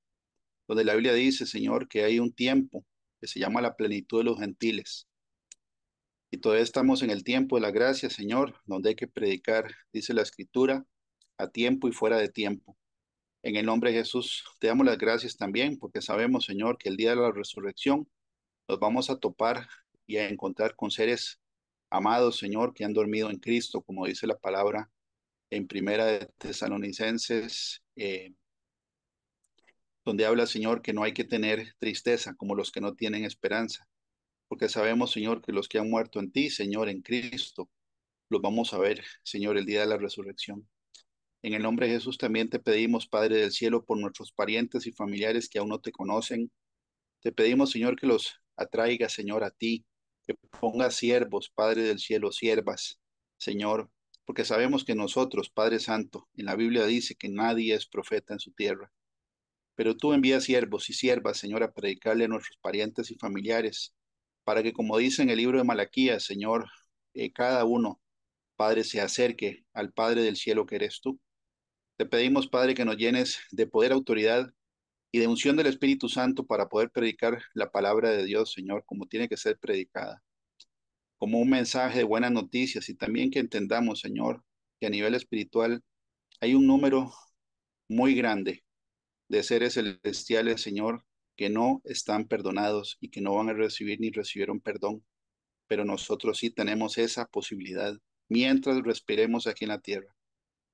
donde la Biblia dice, Señor, que hay un tiempo que se llama la plenitud de los gentiles. Y todavía estamos en el tiempo de la gracia, Señor, donde hay que predicar, dice la Escritura, a tiempo y fuera de tiempo. En el nombre de Jesús, te damos las gracias también, porque sabemos, Señor, que el día de la resurrección nos vamos a topar y a encontrar con seres amados, Señor, que han dormido en Cristo, como dice la palabra en Primera de Tesalonicenses, donde habla, Señor, que no hay que tener tristeza como los que no tienen esperanza, porque sabemos, Señor, que los que han muerto en ti, Señor, en Cristo, los vamos a ver, Señor, el día de la resurrección. En el nombre de Jesús también te pedimos, Padre del cielo, por nuestros parientes y familiares que aún no te conocen. Te pedimos, Señor, que los atraigas, Señor, a ti, que pongas siervos, Padre del cielo, siervas, Señor, porque sabemos que nosotros, Padre Santo, en la Biblia dice que nadie es profeta en su tierra, pero tú envías siervos y siervas, Señor, a predicarle a nuestros parientes y familiares, para que, como dice en el libro de Malaquías, Señor, cada uno, Padre, se acerque al Padre del cielo que eres tú. Te pedimos, Padre, que nos llenes de poder, autoridad y de unción del Espíritu Santo para poder predicar la palabra de Dios, Señor, como tiene que ser predicada, como un mensaje de buenas noticias y también que entendamos, Señor, que a nivel espiritual hay un número muy grande de seres celestiales, Señor, que no están perdonados y que no van a recibir ni recibieron perdón, pero nosotros sí tenemos esa posibilidad mientras respiremos aquí en la tierra.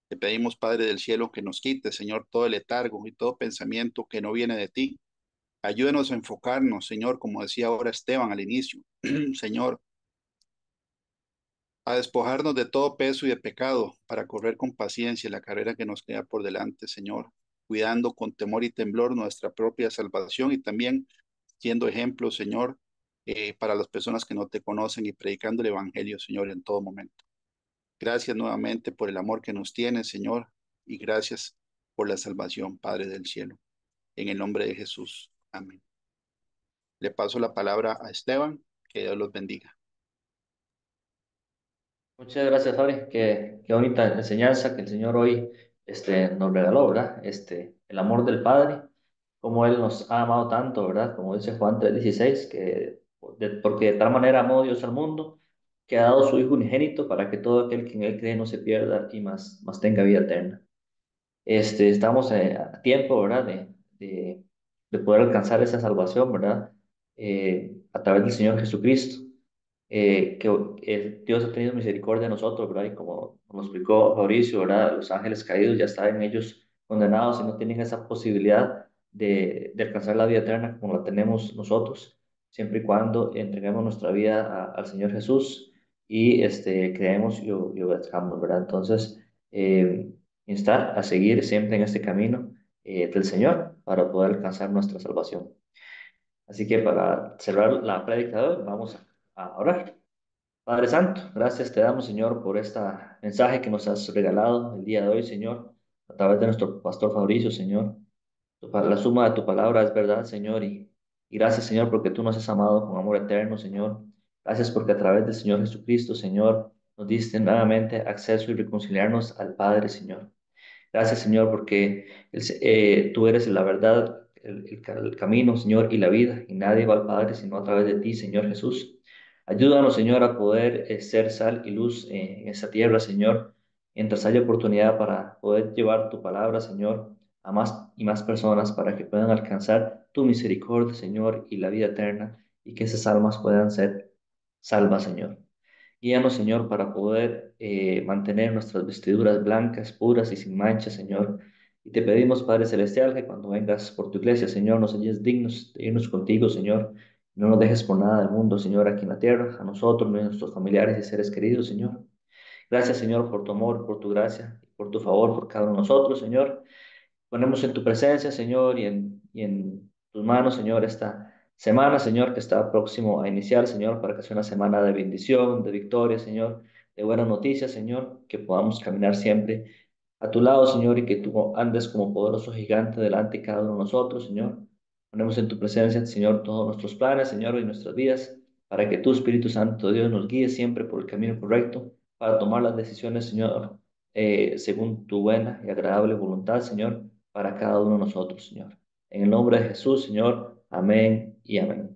Te pedimos, Padre del cielo, que nos quite, Señor, todo el letargo y todo pensamiento que no viene de ti. Ayúdenos a enfocarnos, Señor, como decía ahora Esteban al inicio, Señor, a despojarnos de todo peso y de pecado para correr con paciencia la carrera que nos queda por delante, Señor, cuidando con temor y temblor nuestra propia salvación y también siendo ejemplo, Señor, para las personas que no te conocen y predicando el Evangelio, Señor, en todo momento. Gracias nuevamente por el amor que nos tienes, Señor, y gracias por la salvación, Padre del cielo. En el nombre de Jesús. Amén. Le paso la palabra a Esteban. Que Dios los bendiga. Muchas gracias, Fabri. Qué bonita enseñanza que el Señor hoy nos regaló, ¿verdad? El amor del Padre, como Él nos ha amado tanto, ¿verdad? Como dice Juan 3:16, porque de tal manera amó Dios al mundo, que ha dado su Hijo unigénito para que todo aquel que en Él cree no se pierda y más tenga vida eterna. Estamos a tiempo, ¿verdad? De poder alcanzar esa salvación, ¿verdad? A través del Señor Jesucristo, que Dios ha tenido misericordia de nosotros, ¿verdad? Y como explicó Mauricio, ¿verdad? Los ángeles caídos ya están ellos condenados y no tienen esa posibilidad de alcanzar la vida eterna como la tenemos nosotros, siempre y cuando entreguemos nuestra vida al Señor Jesús y creemos y obedezcamos, ¿verdad? Entonces, instar a seguir siempre en este camino del Señor para poder alcanzar nuestra salvación. Así que para cerrar la prédica de hoy, vamos a orar. Padre Santo, gracias te damos, Señor, por este mensaje que nos has regalado el día de hoy, Señor, a través de nuestro pastor Fabricio, Señor. La suma de tu palabra es verdad, Señor, y gracias, Señor, porque tú nos has amado con amor eterno, Señor. Gracias porque a través del Señor Jesucristo, Señor, nos diste nuevamente acceso y reconciliarnos al Padre, Señor. Gracias, Señor, porque tú eres la verdad, el camino, Señor, y la vida, y nadie va al Padre sino a través de ti, Señor Jesús. Ayúdanos, Señor, a poder ser sal y luz en esa tierra, Señor, mientras haya oportunidad para poder llevar tu palabra, Señor, a más y más personas para que puedan alcanzar tu misericordia, Señor, y la vida eterna, y que esas almas puedan ser salvas, Señor. Guíanos, Señor, para poder mantener nuestras vestiduras blancas, puras y sin mancha, Señor. Y te pedimos, Padre Celestial, que cuando vengas por tu iglesia, Señor, nos halles dignos de irnos contigo, Señor. No nos dejes por nada del mundo, Señor, aquí en la tierra, a nosotros, a nuestros familiares y seres queridos, Señor. Gracias, Señor, por tu amor, por tu gracia, por tu favor, por cada uno de nosotros, Señor. Ponemos en tu presencia, Señor, y en tus manos, Señor, esta semana, Señor, que está próximo a iniciar, Señor, para que sea una semana de bendición, de victoria, Señor, de buenas noticias, Señor, que podamos caminar siempre a tu lado, Señor, y que tú andes como poderoso gigante delante de cada uno de nosotros, Señor. Ponemos en tu presencia, Señor, todos nuestros planes, Señor, y nuestras vidas, para que tu Espíritu Santo, Dios, nos guíe siempre por el camino correcto, para tomar las decisiones, Señor, según tu buena y agradable voluntad, Señor, para cada uno de nosotros, Señor. En el nombre de Jesús, Señor. Amén y amén.